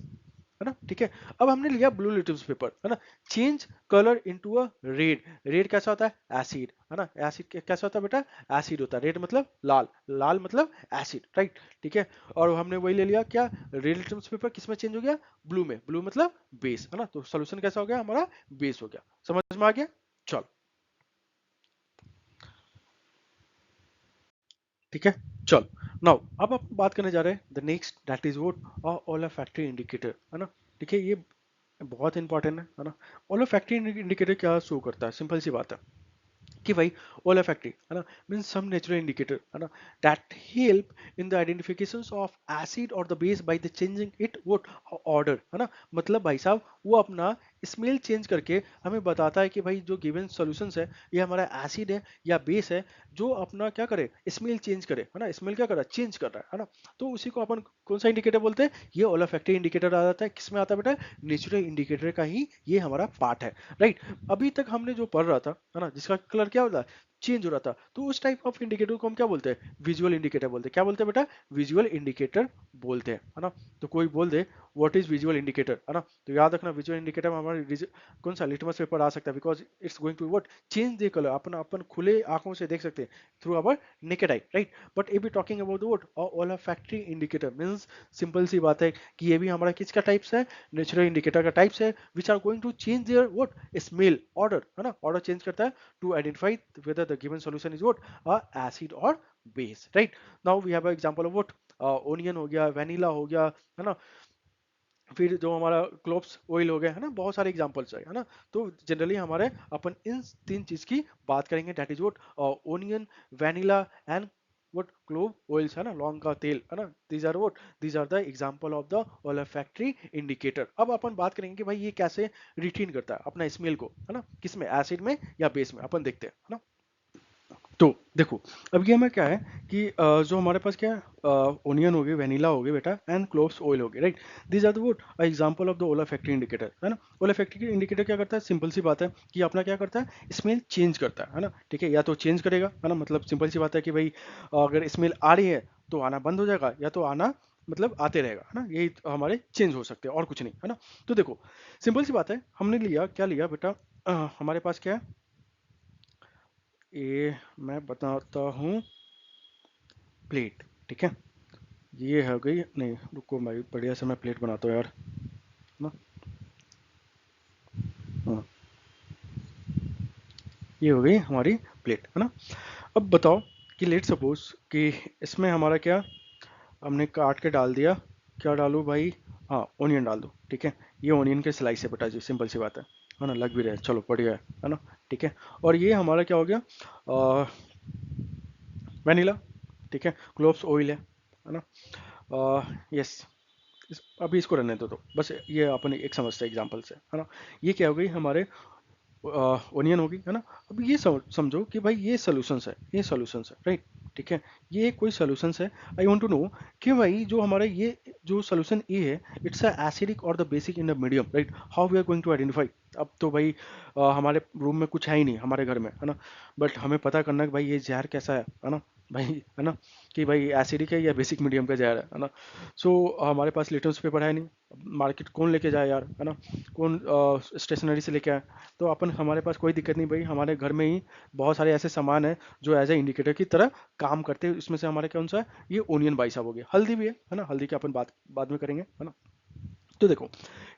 है ना। ठीक है, अब हमने लिया ब्लू लिटमस पेपर, है ना, change colour into a red, red कैसा होता है, एसिड, है ना, एसिड कैसा होता है बेटा, एसिड होता है, रेड मतलब लाल, लाल मतलब एसिड, राइट। ठीक है, और हमने वही ले लिया क्या, रेड लिटमस पेपर किसमें चेंज हो गया, ब्लू में, ब्लू मतलब बेस, है ना, तो सोल्यूशन कैसा हो गया, हमारा बेस हो गया, समझ में आ गया। चल, ठीक है, चल, नाउ अब आप बात करने जा रहे हैं the next, that is what all factory indicator, है ना। ठीक है, ये बहुत इंपॉर्टेंट है ना। ऑल फैक्ट्री इंडिकेटर क्या शो करता है, सिंपल सी बात है कि भाई ओला फैक्ट्री, है ना, मीन्स सम नेचुरल इंडिकेटर, है ना, that help in the identification of acid और the base by the changing it what order, है ना। मतलब भाई साहब वो अपना स्मेल चेंज करके हमें बताता है कि भाई जो गिवन सॉल्यूशंस है ये हमारा एसिड है या बेस है, जो अपना क्या करे, स्मेल चेंज करे, है ना, स्मेल क्या कर रहा है, चेंज कर रहा है ना। तो उसी को अपन कौन सा इंडिकेटर बोलते हैं, ये ओला फैक्ट्री इंडिकेटर आ जाता है, किसमें आता है बेटा, नेचुरल इंडिकेटर का ही ये हमारा पार्ट है, राइट। अभी तक हमने जो पढ़ रहा था, है ना, जिसका कलर क्या होता है, चेंज हो रहा था, तो उस टाइप ऑफ इंडिकेटर को हम क्या बोलते हैं, विजुअल इंडिकेटर बोलते हैं, क्या बोलते हैं बेटा, विजुअल इंडिकेटर बोलते हैं, है ना। तो कोई बोल दे व्हाट इज विजुअल इंडिकेटर, है ना, तो याद रखना विजुअल इंडिकेटर में हमारा कौन सा लिटमस पेपर आ सकता है, because it's going to what change the colour, अपन अपन खुले आंखों से देख सकते हैं through our naked eye, right. But if we talking about what all factory indicator means, simple सी बात है कि ये भी हमारा किसका टाइप्स है, नेचुरल इंडिकेटर का टाइप्स है, which are going to change their what smell order, है ना, ऑर्डर चेंज करता है to identify whether the given solution is what acid or base, right. Now we have an example of what onion हो गया, vanilla हो गया, है ना, फिर जो हमारा क्लोव्स ऑयल हो गया, है ना, बहुत सारे एग्जांपल्स है ना। तो जनरली हमारे अपन इन तीन चीज की बात करेंगे, that is what onion, vanilla and what clove oils है ना, लौंग का तेल है ना, these are what, these are the example of the olfactory indicator. अब अपन बात करेंगे कि भाई ये कैसे रिटेन करता है अपना स्मेल को, है ना, किसमें, एसिड में या बेस में, अपन देखते हैं, है ना। तो देखो, अब ये हमें क्या है कि जो हमारे पास क्या है, ओनियन हो गए, वेनिला हो गए बेटा, एंड क्लोव्स ऑयल हो गए, राइट। These are the wood example of the olfactory indicator, है ना। ओला फैक्ट्री इंडिकेटर क्या करता है, सिंपल सी बात है कि अपना क्या करता है, स्मेल चेंज करता है ना, ठीक है, या तो चेंज करेगा, है ना, मतलब सिंपल सी बात है कि भाई अगर स्मेल आ रही है तो आना बंद हो जाएगा, या तो आना मतलब आते रहेगा, है ना, यही हमारे चेंज हो सकते हैं और कुछ नहीं, है ना। तो देखो, सिंपल सी बात है, हमने लिया क्या लिया बेटा, हमारे पास क्या है, ये मैं बताता हूँ, प्लेट, ठीक है, ये हो गई, नहीं रुको, मैं बढ़िया से मैं प्लेट बनाता हूँ यार, ना, हाँ, ये हो गई हमारी प्लेट, है ना। अब बताओ कि लेट सपोज कि इसमें हमारा क्या, हमने काट के डाल दिया, क्या डालूं भाई, हाँ ओनियन डाल दो, ठीक है, ये ओनियन के स्लाइस है बेटा जी, सिंपल सी बात है ना, लग भी रहा है, चलो बढ़िया है ना, ठीक है। और ये हमारा क्या हो गया, वेनिला, ठीक है, क्लोव्स ऑयल है ना, यस, अभी इसको रहने दो, तो बस ये अपन एक समझते हैं एग्जांपल से, है ना। ये क्या हो गई हमारे ओनियन होगी, है ना। अब ये समझो कि भाई ये सॉल्यूशंस है, ये सॉल्यूशंस है, राइट, ठीक है, ये कोई सॉल्यूशंस है। आई वांट टू नो कि भाई जो हमारा ये जो सॉल्यूशन ए है, इट्स अ एसिडिक और the basic in the medium, right, how we are going to identify. अब तो भाई हमारे रूम में कुछ है ही नहीं हमारे घर में, है ना, बट हमें पता करना है कि भाई ये जहर कैसा है ना, भाई, है ना, कि भाई एसिडिक है या बेसिक मीडियम का जहर है ना। सो हमारे पास लिटमस पेपर है नहीं, मार्केट कौन लेके जाए यार, है ना, कौन स्टेशनरी से लेके आए, तो अपन हमारे पास कोई दिक्कत नहीं भाई, हमारे घर में ही बहुत सारे ऐसे सामान है जो एज ए इंडिकेटर की तरह काम करते हैं। इसमें से हमारे कौन सा है, ये ओनियन भाई साहब हो गया, हल्दी भी है ना, हल्दी की अपन बात बाद में करेंगे, है ना। तो देखो,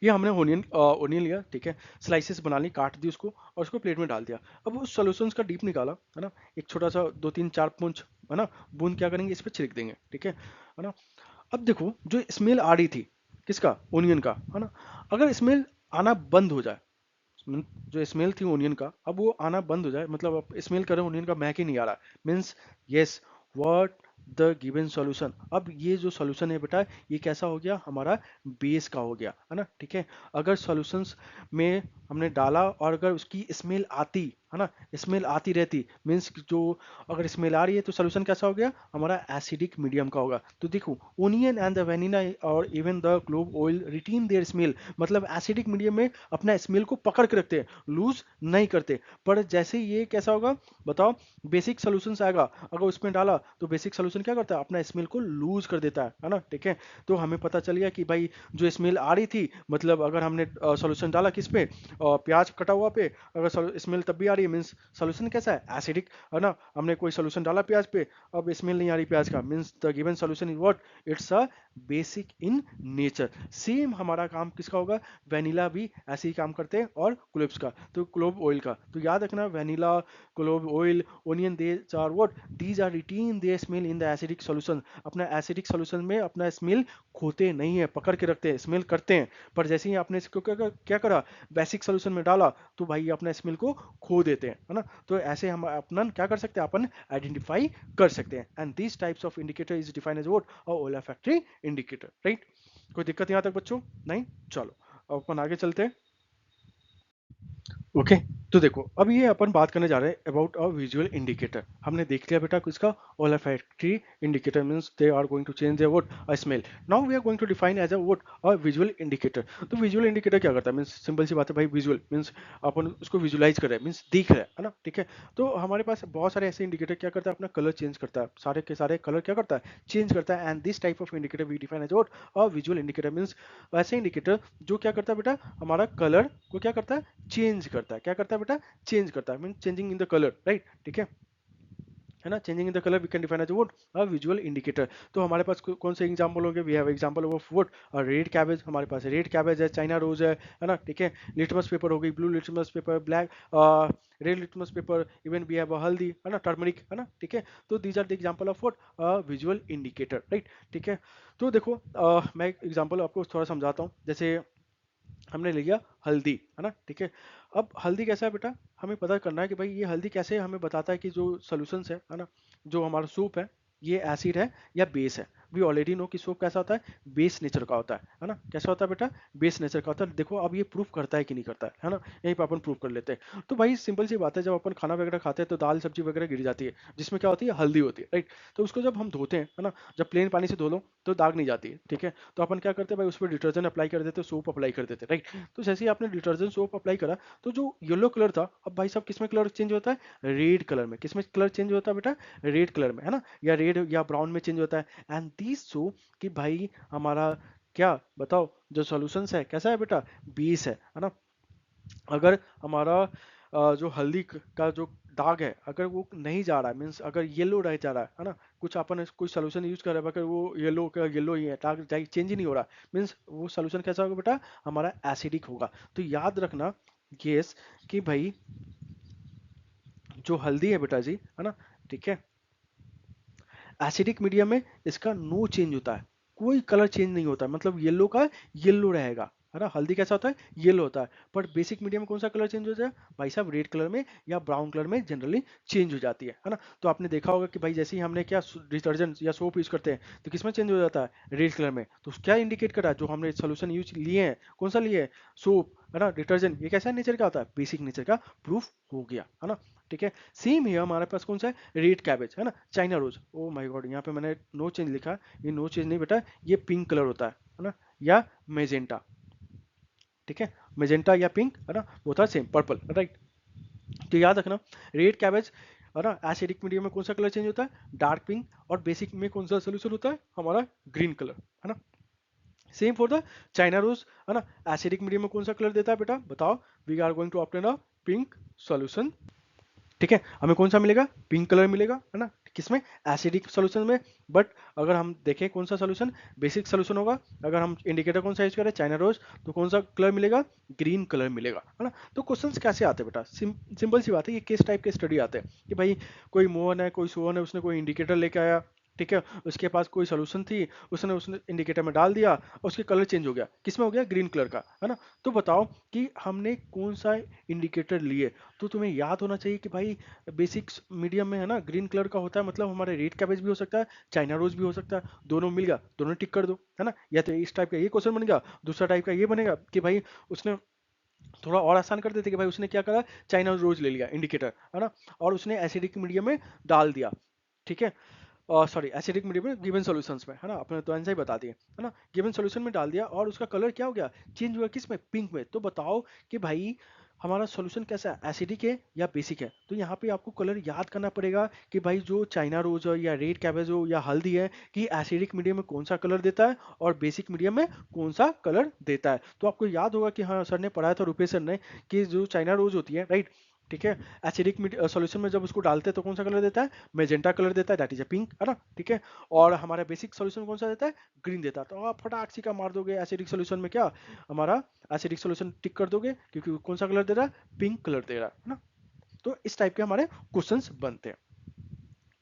ये हमने ओनियन लिया, ठीक है, स्लाइसेस बना ली, काट दी उसको और उसको प्लेट में डाल दिया। अब उस सॉल्यूशंस का डीप निकाला, है ना, एक छोटा सा 2 3 4 पूंछ, है ना, बूंद क्या करेंगे, इस पर छिड़क देंगे, ठीक है ना। अब देखो जो स्मेल आ रही थी, किसका, ओनियन का, है ना, अगर स्मेल आना बंद हो जाए, जो स्मेल थी ओनियन का, अब वो आना बंद हो जाए, मतलब अब स्मेल कर रहे ओनियन का महक ही नहीं आ रहा, means yes, what the given solution, अब ये जो सॉल्यूशन है बेटा, ये कैसा हो गया, हमारा बेस का हो गया, है ना, ठीक है। अगर सॉल्यूशंस में हमने डाला और अगर उसकी स्मेल आती, है ना, स्मेल आती रहती, मीन्स जो अगर स्मेल आ रही है तो सॉल्यूशन कैसा हो गया, हमारा एसिडिक मीडियम का होगा। तो देखो, ओनियन एंड द वेनिला और even the clove oil retain their smell, मतलब एसिडिक मीडियम में अपना स्मेल को पकड़ के रखते हैं, लूज नहीं करते। पर जैसे ही ये कैसा होगा, बताओ, बेसिक सोल्यूशन आएगा, अगर उसमें डाला तो बेसिक सोल्यूशन क्या करता है, अपना स्मेल को लूज कर देता है ना, ठीक है। तो हमें पता चल गया कि भाई जो स्मेल आ रही थी, मतलब अगर हमने सोल्यूशन डाला किस पे, प्याज कटा हुआ पे, अगर स्मेल तब भी आ रही है, मीन्स सोल्यूशन कैसा है, एसिडिक, है ना। हमने कोई सोल्यूशन डाला प्याज पे, अब स्मेल नहीं आ रही प्याज का, means the given solution is what, it's a basic in nature. Same हमारा काम किसका होगा, वेनिला भी ऐसे ही काम करते हैं, और क्लोव्स का, तो क्लोव ऑयल का, तो याद रखना, vanilla, clove oil, onion, they are what, these are retain their smell in the acidic solution, अपना एसिडिक सॉल्यूशन में अपना स्मेल खोते नहीं है, पकड़ के रखते हैं, स्मेल करते हैं। पर जैसे ही आपने इसको क्या करा, बेसिक सॉल्यूशन में डाला, तो भाई अपना स्मेल को खो देते हैं, है ना। तो ऐसे हम अपना क्या कर सकते हैं, अपन आइडेंटिफाई कर सकते हैं, and this types of indicator is defined as what, a olfactory indicator, right. कोई दिक्कत यहाँ तक बच्चों, नहीं, चलो अब अपन आगे चलते हैं। ओके, तो देखो, अब ये अपन बात करने जा रहे हैं अबाउट अ विजुअल इंडिकेटर। हमने देख लिया बेटा किसका, olfactory indicator, means they are going to change their what, a smell. Now we are going to define as a what, a visual indicator. तो विजुअल इंडिकेटर क्या करता है, मींस सिंपल सी बात है भाई, विजुअल मींस अपन उसको विजुलाइज कर रहे हैं, मींस दिख रहा है ना, ठीक है। तो हमारे पास बहुत सारे ऐसे इंडिकेटर क्या करता है, अपना कलर चेंज करता है, सारे के सारे कलर क्या करता है, चेंज करता है, and this type of indicator we define as what, a visual indicator, मींस ऐसे इंडिकेटर जो क्या करता है बेटा, हमारा कलर को क्या करता है, चेंज करता है, क्या करता है बेटा, चेंज करता है, mean changing in the colour, right, ठीक है ना, changing in the colour we can define as what, a visual indicator. तो हमारे पास कौन से एग्जांपल हो गए, we have example of what, red cabbage, हमारे पास रेड कैबेज है, चाइना रोज है ना, ठीक है, लिटमस पेपर हो गई, blue litmus paper, black, red litmus paper, even we have haldi, है ना, टर्मरिक, है ना, ठीक है। तो these are the example of what, visual indicator, right, ठीक है। तो देखो, मैं एक एग्जांपल आपको थोड़ा समझाता हूँ, जैसे हमने लिया हल्दी, है ना, ठीक है। अब हल्दी कैसा है बेटा, हमें पता करना है कि भाई ये हल्दी कैसे हमें बताता है कि जो सॉल्यूशंस है ना, जो हमारा सूप है, ये एसिड है या बेस है। वी ऑलरेडी नो कि सोप कैसा होता है, बेस नेचर का होता है ना, कैसा होता है बेटा, बेस नेचर का होता है। देखो अब ये प्रूफ करता है कि नहीं करता है ना, यहीं पर अपन प्रूफ कर लेते हैं। तो भाई सिंपल सी बात है, जब अपन खाना वगैरह खाते हैं तो दाल सब्जी वगैरह गिर जाती है, जिसमें क्या होती है, हल्दी होती है, राइट। तो उसको जब हम धोते हैं है ना, जब प्लेन पानी से धो लो तो दाग नहीं जाती है, ठीक है। तो अपन क्या करते हैं भाई, उस पर डिटर्जेंट अप्लाई कर देते, सोप अप्लाई कर देते, राइट। तो जैसे ही आपने डिटर्जेंट सोप अप्लाई करा, तो जो येलो कलर था, अब भाई साहब किसमें कलर चेंज होता है, रेड कलर में। किसमें कलर चेंज होता है बेटा, रेड कलर में, है ना, या रेड या ब्राउन में चेंज होता है। एंड दिस शो कि भाई हमारा क्या बताओ, जो सॉल्यूशन है कैसा है बेटा, बेस है ना। अगर हमारा जो हल्दी का जो दाग है, अगर वो नहीं जा रहा है, मीन्स अगर येलो रह जा रहा है ना, कुछ अपन कोई सोल्यूशन यूज कर रहे हैं, अगर वो येलो का येलो ही है, दाग चेंज ही नहीं हो रहा, मीन्स वो सोल्यूशन कैसा होगा बेटा, हमारा एसिडिक होगा। तो याद रखना गेस कि भाई जो हल्दी है बेटा जी, है ना, ठीक है, एसिडिक मीडियम में इसका नो चेंज होता है, कोई कलर चेंज नहीं होता है, मतलब येलो का येलो रहेगा, है ना। हल्दी कैसा होता है, येलो होता है। पर बेसिक मीडियम में कौन सा कलर चेंज हो जाए भाई साहब, रेड कलर में या ब्राउन कलर में जनरली चेंज हो जाती है ना। तो आपने देखा होगा कि भाई जैसे ही हमने क्या डिटर्जेंट या सोप यूज करते हैं तो किसमें चेंज हो जाता है, रेड कलर में। तो क्या इंडिकेट कर रहा है, जो हमने सोल्यूशन यूज लिए हैं, कौन सा लिए है, सोप, है ना, डिटर्जेंट, ये कैसा नेचर का होता है, बेसिक नेचर का प्रूफ हो गया, है ना, ठीक है। सेम ही हमारे पास कौन सा है, रेड कैबेज, है ना, China rose. Oh my god, यहाँ पे मैंने नो चेंज लिखा, ये नो चेंज नहीं बेटा, ये पिंक कलर होता है ना, या मेजेंटा, ठीक है, मेजेंटा या पिंक, है ना, वो था सेम पर्पल, राइट। तो याद रखना, रेड कैबेज, है ना, एसिडिक मीडियम में कौन सा कलर चेंज होता है, डार्क पिंक, और बेसिक में कौन सा सोल्यूशन होता है, हमारा ग्रीन कलर, है ना। Same for the China rose, है ना, एसिडिक मीडियम में कौन सा कलर देता है बेटा, बताओ, we are going to obtain a pink solution, ठीक है। हमें कौन सा मिलेगा, पिंक कलर मिलेगा, है ना, किसमें, एसिडिक सॉल्यूशन में। बट अगर हम देखें कौन सा सॉल्यूशन बेसिक सॉल्यूशन होगा, अगर हम इंडिकेटर कौन सा यूज करें, चाइना रोज, तो कौन सा कलर मिलेगा, ग्रीन कलर मिलेगा, है ना। तो क्वेश्चंस कैसे आते हैं बेटा, सिंपल सी बात है, ये किस टाइप के स्टडी आते हैं कि भाई कोई मोहन है, कोई सोहन है, उसने कोई इंडिकेटर लेके आया, ठीक है, उसके पास कोई सोल्यूशन थी, उसने उसने इंडिकेटर में डाल दिया और उसके कलर चेंज हो गया, किसमें हो गया, ग्रीन कलर का, है ना। तो बताओ कि हमने कौन सा इंडिकेटर लिए। तो तुम्हें याद होना चाहिए कि भाई बेसिक मीडियम में, है ना, ग्रीन कलर का होता है, मतलब हमारे रेड कैबेज भी हो सकता है, चाइना रोज भी हो सकता है, दोनों मिल गया, दोनों टिक कर दो, है ना। या तो इस टाइप का ये क्वेश्चन बन गया, दूसरा टाइप का ये बनेगा कि भाई उसने थोड़ा और आसान कर देते कि भाई उसने क्या करा, चाइना रोज ले लिया इंडिकेटर, है ना, और उसने एसिडिक मीडियम में डाल दिया, ठीक है, सॉरी एसिडिक मीडियम में गिवन सॉल्यूशंस में, है ना, अपने तो आंसर ही बता दिए, है ना, गिवन सॉल्यूशन में डाल दिया और उसका कलर क्या हो गया, चेंज हुआ, किस में, पिंक में। तो बताओ कि भाई हमारा सॉल्यूशन कैसा है, एसिडिक है या बेसिक है। तो यहाँ पे आपको कलर याद करना पड़ेगा कि भाई जो चाइना रोज हो या रेड कैबेज हो या हल्दी है, कि एसिडिक मीडियम में कौन सा कलर देता है और बेसिक मीडियम में कौन सा कलर देता है। तो आपको याद होगा कि हाँ सर ने पढ़ाया था, रुपेश सर ने, कि जो चाइना रोज होती है, राइट, ठीक है, एसिडिक सॉल्यूशन में जब उसको डालते हैं तो कौन सा कलर देता है, मेजेंटा कलर देता है, दैट इज अ पिंक, है ना, ठीक है। और हमारा बेसिक सॉल्यूशन कौन सा देता है, ग्रीन देता है। तो आप फटाक सी का मार दोगे एसिडिक सॉल्यूशन में, क्या हमारा एसिडिक सॉल्यूशन टिक कर दोगे, क्योंकि वो कौन सा कलर दे रहा है, पिंक कलर दे रहा है ना। तो इस टाइप के हमारे क्वेश्चंस बनते हैं।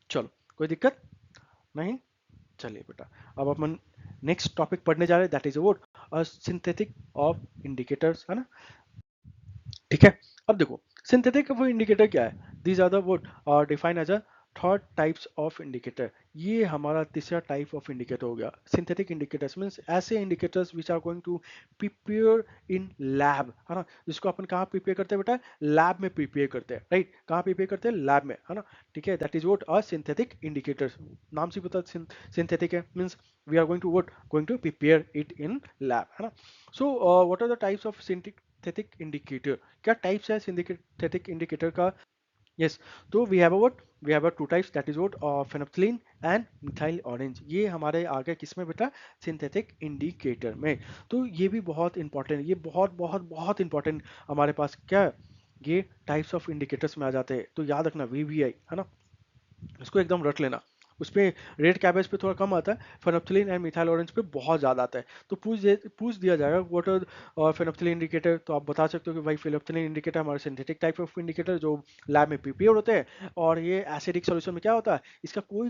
चलो, कोई दिक्कत नहीं, चलिए बेटा, अब अपन नेक्स्ट टॉपिक पढ़ने जा रहे हैं, that is about synthetic of indicators, है ना, ठीक है। अब देखो सिंथेटिक वो इंडिकेटर क्या है, these are the what are defined as a third types of indicator. ये हमारा तीसरा टाइप ऑफ इंडिकेटर हो गया। सिंथेटिक इंडिकेटर्स मींस ऐसे indicators which are going to prepare in lab, है ना, जिसको अपन कहाँ प्रिपेयर करते हैं बेटा, लैब में प्रिपेयर करते हैं, राइट, कहाँ प्रिपेयर करते हैं, लैब में, है ना, ठीक है। That is what are synthetic indicators, नाम से पता सिंथेटिक है, means we are going to what, going to prepare it in lab, है ना। So what are the types of synthetic indicator, क्या टाइप्स है सिंथेटिक इंडिकेटर का। यस, तो we have what, we have two types, that is what phenolphthalein and methyl orange. ये हमारे आ गए किसमें बेटा, सिंथेटिक इंडिकेटर में। तो ये भी बहुत इंपॉर्टेंट, ये बहुत बहुत बहुत इंपॉर्टेंट हमारे पास क्या है, ये टाइप्स ऑफ इंडिकेटर्स में आ जाते हैं। तो याद रखना वीवीआई, है ना, इसको एकदम रट लेना। उसपे रेड कैबेज पे थोड़ा कम आता है, फेनोप्थलीन एंड मिथाइल ऑरेंज पे बहुत ज़्यादा आता है। तो पूछ दिया जाएगा व्हाट आर फेनोप्थलीन इंडिकेटर, तो आप बता सकते हो कि भाई फेनोप्थलीन इंडिकेटर हमारे सिंथेटिक टाइप ऑफ इंडिकेटर जो लैब में प्रिपेयर होते हैं, और ये एसिडिक सॉल्यूशन में क्या होता है, इसका कोई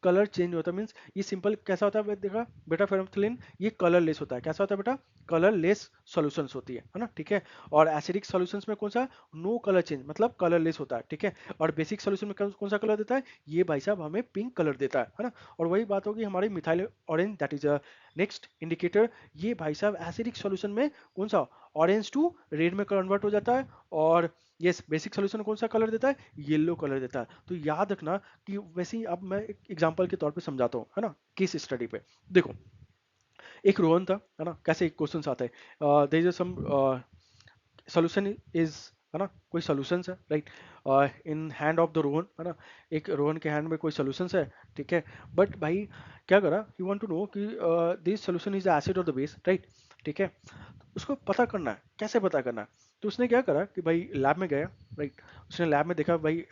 कलर चेंज होता है, मीन्स ये सिंपल कैसा होता है देखा बेटा, फेनोल्फथालीन ये कलरलेस होता है। कैसा होता है बेटा, कलरलेस सॉल्यूशंस होती है ना, ठीक है। और एसिडिक सॉल्यूशंस में कौन सा, नो कलर चेंज मतलब कलरलेस होता है, ठीक है। और बेसिक सॉल्यूशन में कौन सा कलर देता है, ये भाई साहब हमें पिंक कलर देता है ना। और वही बात होगी हमारी methyl orange, that is a next indicator. ये भाई साहब एसिडिक सॉल्यूशन में कौन सा, ऑरेंज टू रेड में कन्वर्ट हो जाता है। और यस बेसिक सोल्यूशन कौन सा कलर देता है, येलो कलर देता है। तो याद रखना कि वैसे ही अब मैं एक एग्जांपल के तौर पे समझाता हूँ है ना, केस स्टडी पे। देखो एक रोहन था है ना, कैसे एक क्वेश्चन आता है, there is some solution is, है ना, कोई सोल्यूशन है right, in hand of the Rohan, है ना। एक रोहन के हैंड में कोई सोल्यूशन है, ठीक है। बट भाई क्या करा, यू वांट टू नो कि दिस सोल्यूशन इज एसिड और द बेस, राइट, ठीक है। उसको पता करना है, कैसे पता करना है। तो उसने क्या करा कि भाई लैब में गया, राइट। उसने लैब में देखा भाई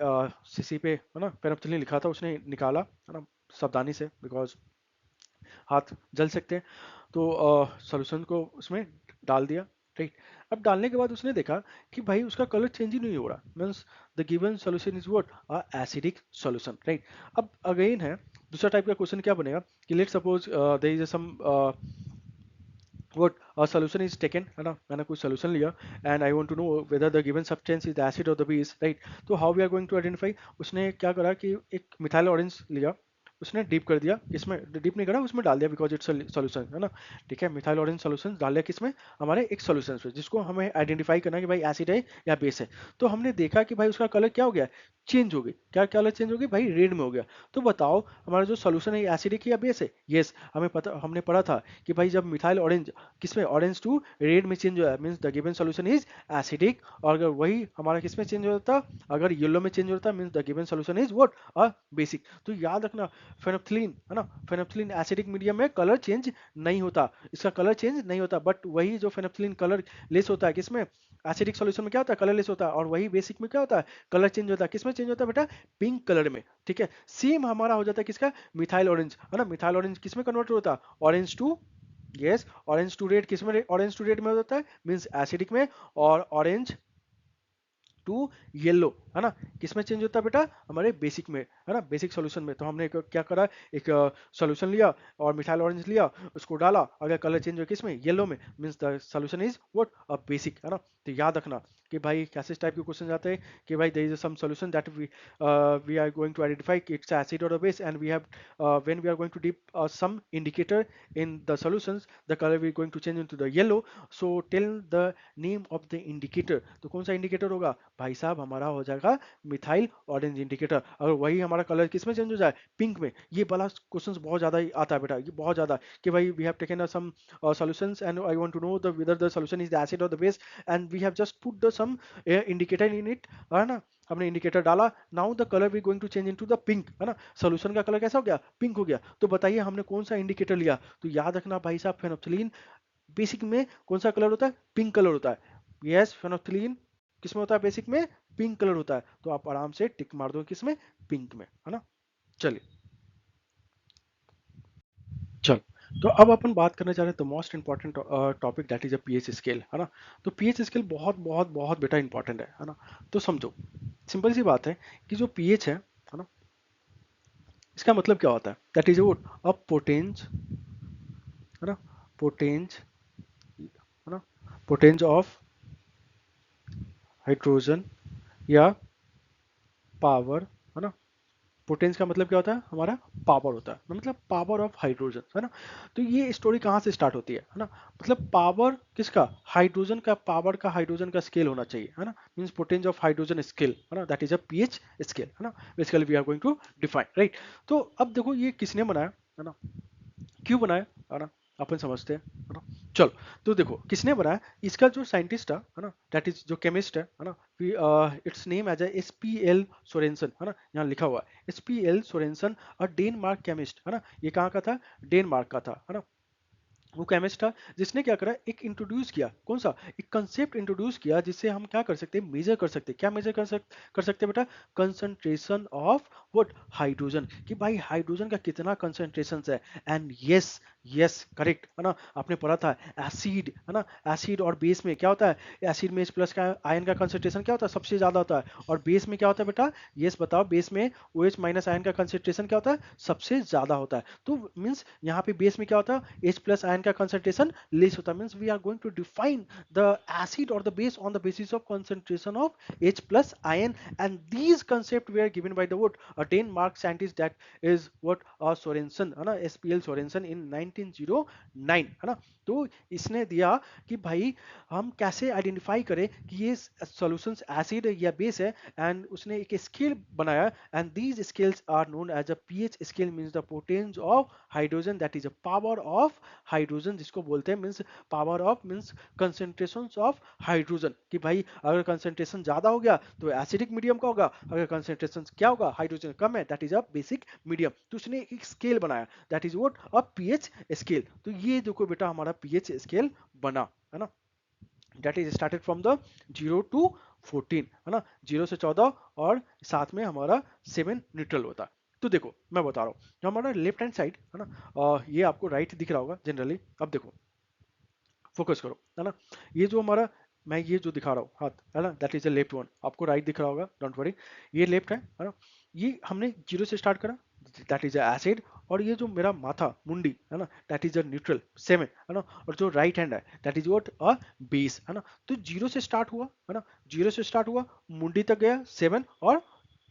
सीसी पे है ना पेनिसिलिन लिखा था, उसने निकाला है ना सावधानी से, बिकॉज हाथ जल सकते हैं। तो सॉल्यूशन को उसमें डाल दिया, राइट। अब डालने के बाद उसने देखा कि भाई उसका कलर चेंज ही नहीं हो रहा, means the given solution is what, a acidic solution, right. अब अगेन है दूसरा टाइप का क्वेश्चन, क्या बनेगा कि let suppose there is some what a solution is taken, है ना, मैंने कुछ solution लिया and I want to know whether the given substance is the acid or the base, right। तो how we are going to identify, उसने क्या करा कि एक मिथाइल ऑरेंज लिया, उसने डीप कर दिया, किसमें डीप नहीं करा, उसमें डाल दिया, बिकॉज इट्स सॉल्यूशन है ना, ठीक है। मिथाइल ऑरेंज सॉल्यूशन डाल दिया किसमें, हमारे एक सॉल्यूशन पे, जिसको हमें आइडेंटिफाई करना है कि भाई एसिड है या बेस है। तो हमने देखा कि भाई उसका कलर क्या हो गया, चेंज हो गई, क्या कलर चेंज हो गई भाई, रेड में हो गया। तो बताओ हमारा जो सॉल्यूशन है एसिडिक या बेस है, यस हमें पता, हमने पढ़ा था कि भाई जब मिथाइल ऑरेंज किसमें, ऑरेंज टू रेड में चेंज हुआ है, means the given solution is acidic. और अगर वही हमारा किसमें चेंज होता, अगर येलो में चेंज होता, means the given solution is what, a basic. तो याद रखना फेनोल्फथालीन है ना, फेनोल्फथालीन एसिडिक मीडियम में कलर चेंज नहीं होता, इसका कलर चेंज नहीं होता। बट वही जो फेनोल्फथालीन कलर लेस होता है किसमें, एसिडिक सॉल्यूशन में क्या होता है, कलर लेस होता है। और वही बेसिक में क्या होता है, कलर चेंज होता है, किसमें चेंज होता है बेटा, पिंक कलर में, ठीक है। सेम हमारा हो जाता है किसका, मिथाइल ऑरेंज, है ना। मिथाइल ऑरेंज किसमें कन्वर्ट होता है, orange to, yes orange to red, किसमें ऑरेंज टू रेड में हो जाता है, मींस एसिडिक में। और ऑरेंज टू येलो, है ना, किसमें चेंज होता है बेटा, हमारे बेसिक में, है ना, बेसिक सॉल्यूशन में। तो हमने क्या करा, एक सॉल्यूशन लिया और मिथाइल ऑरेंज लिया, उसको डाला, अगर कलर चेंज हो किसमें, येलो में, means the solution is what, a basic, है ना। तो याद रखना कि भाई कैसे टाइप के क्वेश्चन आते हैं कि भाई there is some solution that we are going to identify it's acid और base, and we have when we are going to dip some indicator in the solutions, the colour we going to change into the yellow. So tell the name of the indicator. तो कौन सा indicator होगा भाई साहब, हमारा हो जाएगा methyl orange indicator. अगर वही हमारा कलर किसमें चेंज हो जाए, पिंक में। ये वाला क्वेश्चंस बहुत ज्यादा ही आता है बेटा, ये बहुत ज्यादा, कि भाई we have taken some solutions and I want to know the whether the solution is the acid और the base, and we have just put the some indicator in it, है ना। हमने इंडिकेटर डाला, now the colour we going to change into the pink, है ना। Solution का colour कैसा हो गया, पिंक हो गया। तो बताइए हमने कौन सा इंडिकेटर लिया। तो याद रखना भाई साहब, फेनोल्फथालीन बेसिक में कौन सा कलर होता है, पिंक कलर होता है। यस फेनोल्फथालीन किसमें होता है, बेसिक में पिंक कलर होता है। तो आप आराम से टिक मार दो किसमें, पिंक में, है ना। चलिए चल, तो अब अपन बात करने जा रहे हैं the most important topic, that is a pH scale, है ना। तो पीएच स्केल बहुत बहुत बहुत बेटा इंपॉर्टेंट है ना। तो समझो, सिंपल सी बात है कि जो पीएच है ना, इसका मतलब क्या होता है, दैट इज अ पोटेंज, है ना, पोटेंज, है ना, पोटेंज ऑफ हाइड्रोजन या पावर, है ना। पोटेंस का मतलब क्या होता है, हमारा पावर होता है, मतलब पावर ऑफ हाइड्रोजन, है ना। तो ये स्टोरी कहाँ से स्टार्ट होती है ना, मतलब पावर किसका, हाइड्रोजन का, पावर का हाइड्रोजन का स्केल होना चाहिए, है ना। Means potence of hydrogen scale, है ना, that is a pH scale, है ना। Basically we are going to define, right. तो अब देखो ये किसने बनाया, है ना, क्यों बनाया, है ना, अपन समझते हैं, है ना। चलो, तो देखो किसने बनाया, इसका जो साइंटिस्ट है ना, दैट इज जो केमिस्ट है ना, it's name as S P L Sorensen, है ना, यहाँ लिखा हुआ है एस पी एल सोरेनसन, और डेनमार्क केमिस्ट, है ना। ये कहाँ का था, डेनमार्क का था, है ना। वो केमिस्ट था जिसने क्या करा, एक इंट्रोड्यूस किया, कौन सा, एक कंसेप्ट इंट्रोड्यूस किया, जिससे हम क्या कर सकते हैं, मेजर कर सकते हैं। क्या मेजर कर सकते हैं बेटा, कंसंट्रेशन ऑफ व्हाट, हाइड्रोजन, कि भाई हाइड्रोजन का कितना कंसंट्रेशन है। एंड यस, यस करेक्ट है ना, आपने पढ़ा था एसिड है ना, एसिड और बेस में क्या होता है, एसिड में H प्लस का आयन का कंसंट्रेशन क्या होता है, सबसे ज्यादा होता है, और बेस में क्या होता है बेटा, यस बताओ, बेस में OH माइनस आयन का कंसंट्रेशन क्या होता है, सबसे ज्यादा होता है। तो मीन्स यहाँ पे बेस में क्या होता है, H प्लस आयन का कंसंट्रेशन लेस होता है, means we are going to define the acid और the base on the basis of concentration of H plus ion, and these concept were given by the what, a Denmark scientist, that is what, Sorensen है ना, SPL Sorensen in 1909 है ना। तो इसने दिया कि भाई हम कैसे आइडेंटिफाई करें कि ये सॉल्यूशंस एसिड या बेस है, एंड उसने एक स्केल बनाया, and these scales are known as a pH scale, means the potence of hydrogen, that is a power of hydrogen, जिसको बोलते हैं, means power of, means concentrations of hydrogen, कि भाई अगर कंसंट्रेशन ज्यादा हो गया तो एसिडिक मीडियम का होगा, अगर कंसंट्रेशन क्या होगा, हाइड्रोजन कम है, that is a basic medium. तो उसने एक स्केल बनाया, that is what, a pH scale. तो ये देखो बेटा हमारा पीएच स्केल बना, है ना, that is started from the 0 to 14 है ना, 0 से 14, और साथ में हमारा 7 न्यूट्रल होता है। तो देखो मैं बता रहा हूँ, जो हमारा लेफ्ट हैंड साइड है ना, ये आपको राइट दिख रहा होगा जनरली, अब देखो फोकस करो, है ना, ये जो हमारा, मैं ये जो दिखा रहा हूँ हाथ, है ना, that is a left one, आपको राइट दिख रहा होगा, डोंट वरी, ये लेफ्ट है ना, ये हमने 0 से स्टार्ट करा, दैट इज अ एसिड, और ये जो मेरा माथा मुंडी है ना, दैट इज अ न्यूट्रल 7 है ना, और जो राइट हैंड है that is what, a base है ना। तो 0 से स्टार्ट हुआ है ना, 0 से स्टार्ट हुआ, मुंडी तक गया 7, और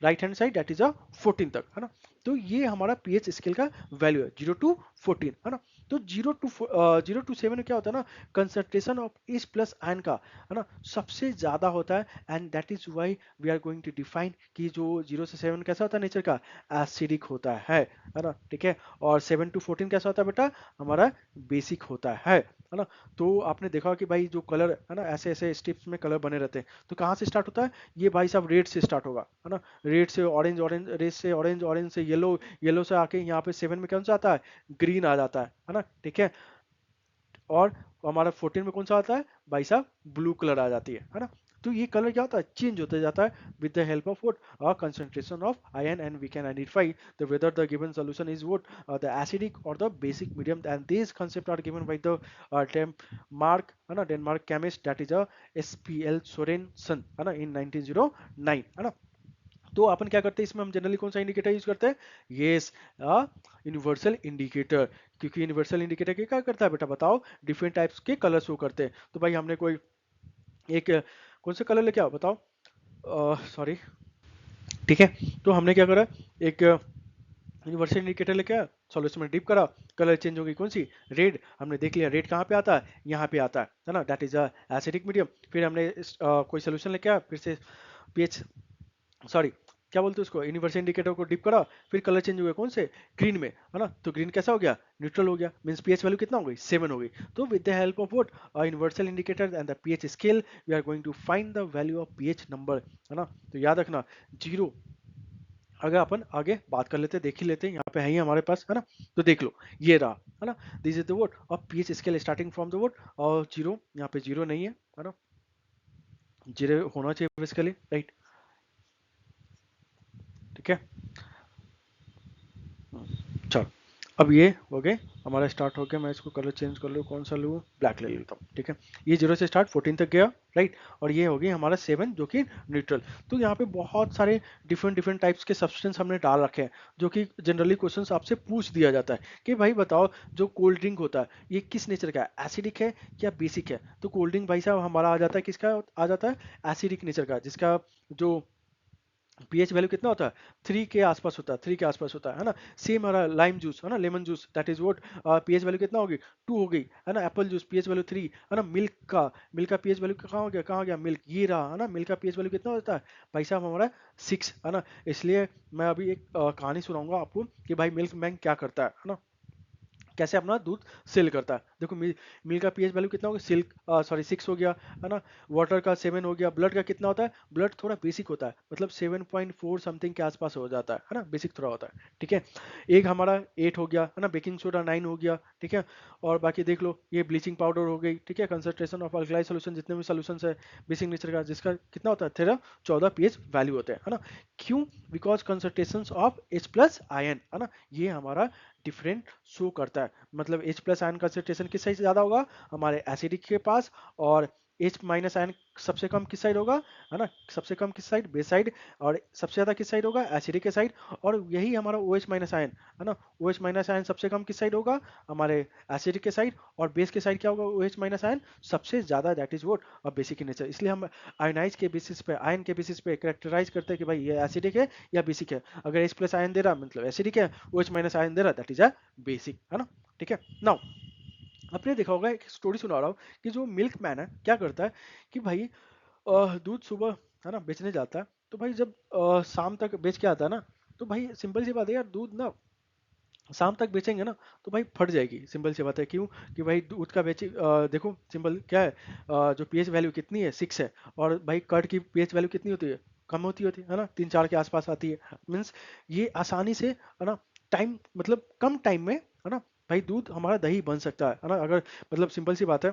right hand side that is अ 14 तक है ना। तो ये हमारा पीएच स्केल का वैल्यू है 0 to 14 है ना। तो 0 to 7 में क्या होता है ना, concentration of H plus ion का है ना सबसे ज्यादा होता है, and that is why we are going to define कि जो 0 से 7 कैसा होता है नेचर का, एसिडिक होता है ना, ठीक है। और 7 to 14 कैसा होता है बेटा, हमारा बेसिक होता है ना। तो आपने देखा कि भाई जो कलर है ना, ऐसे ऐसे स्ट्रिप्स में कलर बने रहते हैं, तो कहाँ से स्टार्ट होता है, ये भाई साहब रेड से स्टार्ट होगा है ना, रेड से ऑरेंज, ऑरेंज रेड से ऑरेंज, ऑरेंज से येलो, येलो से आके यहाँ पे 7 में कौन सा आता है, ग्रीन आ जाता है ना, ठीक है। और हमारा 14 में कौन सा आता है भाई साहब, ब्लू कलर आ जाती है ना। तो ये कलर क्या होता है, चेंज होते जाता है with the help of what, concentration of ion, and we can identify the whether the given solution is what, the acidic or the basic medium, and these concepts are given by the Denmark है ना, Denmark chemist, that is a SPL Sorensen है ना, in 1909 है ना। तो अपन क्या करते हैं इसमें, हम जनरली कौन सा इंडिकेटर यूज करते हैं, यस, यूनिवर्सल इंडिकेटर, क्योंकि यूनिवर्सल इंडिकेटर क्या करता है बेटा बताओ, डिफरेंट टाइप्स के कलर शो करते हैं। तो भाई हमने कोई एक कौन सा कलर लेके आओ बताओ, सॉरी, ठीक है। तो हमने क्या करा, एक यूनिवर्सल इंडिकेटर लेके आया, सॉल्यूशन में डिप करा, कलर चेंज हो गई कौन सी, रेड, हमने देख लिया रेड कहाँ पे आता है, यहाँ पे आता है ना, that is a acidic medium. फिर हमने कोई सोल्यूशन लेके आया, फिर से पीएच, सॉरी क्या बोलते हैं उसको, यूनिवर्सल इंडिकेटर को डिप करा, फिर कलर चेंज हो गया कौन से, ग्रीन में है ना। तो ग्रीन कैसा हो गया, न्यूट्रल हो गया, मींस पीएच वैल्यू कितना हो गई, 7 हो गई। तो with the help of what, universal indicator and the pH scale, we are going to find the value of pH number, है ना। तो याद रखना, जीरो, अगर अपन आगे बात कर लेते, देख ही लेते, यहाँ पे है ही हमारे पास है ना। तो देख लो ये रहा है ना, दिस इज द व्हाट, और pH scale starting from the what, और जीरो, यहाँ पे जीरो नहीं है ना, जीरो होना चाहिए बेसिकली, राइट, ठीक है। चलो, अब ये हो गए हमारा स्टार्ट हो गया, मैं इसको कलर चेंज कर लूँ, कौन सा लूँ, ब्लैक ले लेता हूँ, ठीक है। ये 0 से स्टार्ट 14 तक गया, राइट, और ये हो गई हमारा 7 जो कि न्यूट्रल। तो यहाँ पे बहुत सारे डिफरेंट डिफरेंट टाइप्स के सब्सटेंस हमने डाल रखे हैं, जो कि जनरली क्वेश्चंस आपसे पूछ दिया जाता है कि भाई बताओ जो कोल्ड ड्रिंक होता है ये किस नेचर का है, एसिडिक है या बेसिक है। तो कोल्ड ड्रिंक भाई साहब हमारा आ जाता है, किसका आ जाता है, एसिडिक नेचर का, जिसका जो पीएच वैल्यू कितना होता है, 3 के आसपास होता है, 3 के आसपास होता है ना। सेम हमारा लाइम जूस है ना, lemon juice, that is what, pH value कितना होगी, 2 हो गई है ना। एप्पल जूस पीएच वैल्यू 3 है ना। मिल्क का पीएच वैल्यू कहाँ हो गया, कहाँ हो गया, मिल्क ये रहा है ना, मिल्क का पीएच वैल्यू कितना होता है भाई साहब हमारा 6 है ना। इसलिए मैं अभी एक कहानी सुनाऊंगा आपको कि भाई मिल्क मैन क्या करता है ना, कैसे अपना दूध सेल करता देखो मिल्क का पीएच वैल्यू कितना हो गया, सिल्क सॉरी 6 हो गया, है ना, वाटर का 7 हो गया, ब्लड का कितना होता है, ब्लड थोड़ा बेसिक होता है, मतलब 7.4 समथिंग के आसपास हो जाता है ना, बेसिक थोड़ा होता है, ठीक है। एक हमारा 8 हो गया, है ना, बेकिंग सोडा 9 हो गया, ठीक है। और बाकी देख लो ये ब्लीचिंग पाउडर हो गई, ठीक है, कंसंट्रेशन ऑफ अल्कलाई सोल्यूशन, जितने भी सोल्यूशन है बेसिक नेचर का, जिसका कितना होता है 13-14 पीएच वैल्यू होते हैं, है ना। क्यों? Because concentration of H plus ion, है ना, ये हमारा डिफरेंट शो करता है, मतलब H प्लस आयन कंसंट्रेशन किस साइड से ज्यादा होगा, हमारे एसिडिक के पास, और H माइनस आयन सबसे कम किस साइड होगा, है ना, सबसे कम किस साइड, बेस साइड, और सबसे ज्यादा किस साइड होगा, एसिडिक के साइड। और यही हमारा OH माइनस आयन, है ना, OH माइनस आयन सबसे कम किस साइड होगा, हमारे एसिडिक के साइड, और बेस के साइड क्या होगा, OH माइनस आयन सबसे ज्यादा, दैट इज व्हाट अब बेसिक नेचर। इसलिए हम आयनाइज के बेसिस पे, आयन के बेसिस पे कैरेक्टराइज करते हैं कि भाई ये एसिडिक है या बेसिक है। अगर H प्लस आयन दे रहा मतलब एसिडिक है, OH माइनस आयन दे रहा दैट इज अ बेसिक, है ना, ठीक है। नाउ आपने देखा होगा, एक स्टोरी सुना रहा हूँ कि जो मिल्क मैन है क्या करता है कि भाई दूध सुबह, है ना, बेचने जाता है, तो भाई जब शाम तक बेच के आता है ना, तो भाई सिंपल सी बात है यार, दूध ना शाम तक बेचेंगे ना तो भाई फट जाएगी, सिंपल सी बात है। क्यों? कि भाई दूध का देखो सिंपल क्या है, जो पीएच वैल्यू कितनी है 6 है, और भाई कर्ड की पीएच वैल्यू कितनी होती है, कम होती है ना, 3-4 के आसपास आती है। मीन्स ये आसानी से, है ना, टाइम मतलब कम टाइम में, है ना, भाई दूध हमारा दही बन सकता है ना, अगर मतलब सिंपल सी बात है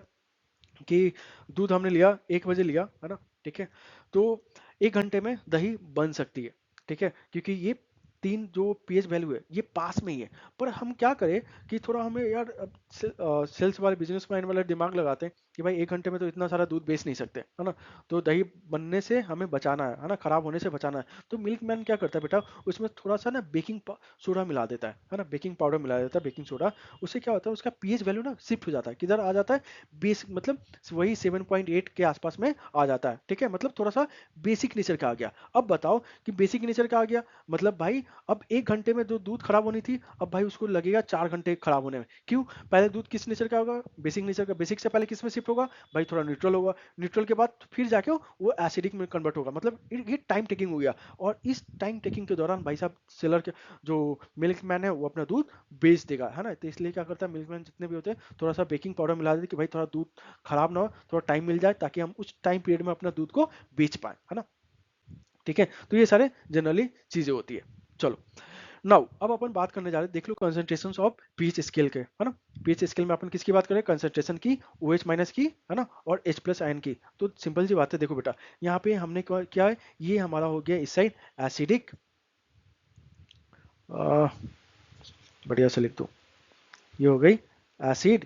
कि दूध हमने लिया 1 बजे लिया, है ना, ठीक है, तो 1 घंटे में दही बन सकती है, ठीक है, क्योंकि ये तीन जो पीएच वैल्यू है ये पास में ही है। पर हम क्या करें कि थोड़ा हमें यार सेल्स वाले बिजनेस माइंड वाले दिमाग लगाते हैं कि भाई 1 घंटे में तो इतना सारा दूध बेच नहीं सकते, है ना, तो दही बनने से हमें बचाना है ना, खराब होने से बचाना है। तो मिल्क मैन क्या करता है बेटा, उसमें थोड़ा सा ना बेकिंग सोडा मिला देता है ना, बेकिंग पाउडर मिला देता है, बेकिंग सोडा। उससे क्या होता है, उसका पीएच वैल्यू ना शिफ्ट हो जाता है, किधर आ जाता है, बेस मतलब वही 7.8 के आसपास में आ जाता है, ठीक है, मतलब थोड़ा सा बेसिक नेचर का आ गया। अब बताओ कि बेसिक नेचर का आ गया मतलब भाई अब 1 घंटे में जो दूध खराब होनी थी, अब भाई उसको लगेगा 4 घंटे खराब होने में। क्यों? पहले दूध किस नेचर का होगा, बेसिक नेचर का, बेसिक से पहले किस में शिफ्ट होगा, भाई थोड़ा न्यूट्रल होगा, न्यूट्रल के बाद फिर जाके वो एसिडिक में कन्वर्ट होगा, मतलब ये टाइम टेकिंग हो गया। और इस टाइम टेकिंग के दौरान भाई साहब सेलर के जो मिल्क मैन है वो अपना दूध बेच देगा, है ना। तो इसलिए क्या करता है मिल्क मैन जितने भी होते हैं थोड़ा सा बेकिंग पाउडर मिला देते कि भाई थोड़ा दूध खराब ना हो, थोड़ा टाइम मिल जाए ताकि हम उस टाइम पीरियड में अपना दूध को बेच पाए, है ना, ठीक है। तो ये सारे जनरली चीजें होती है। चलो नाउ अब अपन बात करने जा रहे हैं, देख low concentration of pH scale के, है ना। पीएच स्केल में अपन किसकी बात करें, कंसंट्रेशन की, OH माइनस की, है ना, और H प्लस आयन की। तो सिंपल सी बात है, देखो बेटा यहाँ पे हमने क्या है, ये हमारा हो गया इस साइड एसिडिक, बढ़िया से लिख दो, ये हो गई एसिड,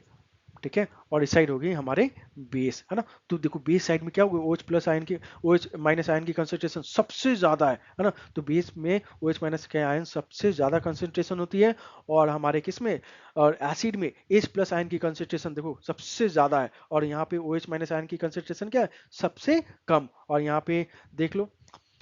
ठीक है, और इस साइड हो गई हमारे बेस, है ना। तो देखो बेस साइड में क्या होगा, OH प्लस आयन की, OH माइनस आयन की कंसंट्रेशन सबसे ज्यादा है ना। तो बेस में OH माइनस के आयन सबसे ज्यादा कंसंट्रेशन होती है, और हमारे किस में, और एसिड में H प्लस आयन की कंसंट्रेशन देखो सबसे ज्यादा है, और यहाँ पे OH माइनस आयन की कंसंट्रेशन क्या है, सबसे कम। और यहाँ पे देख लो,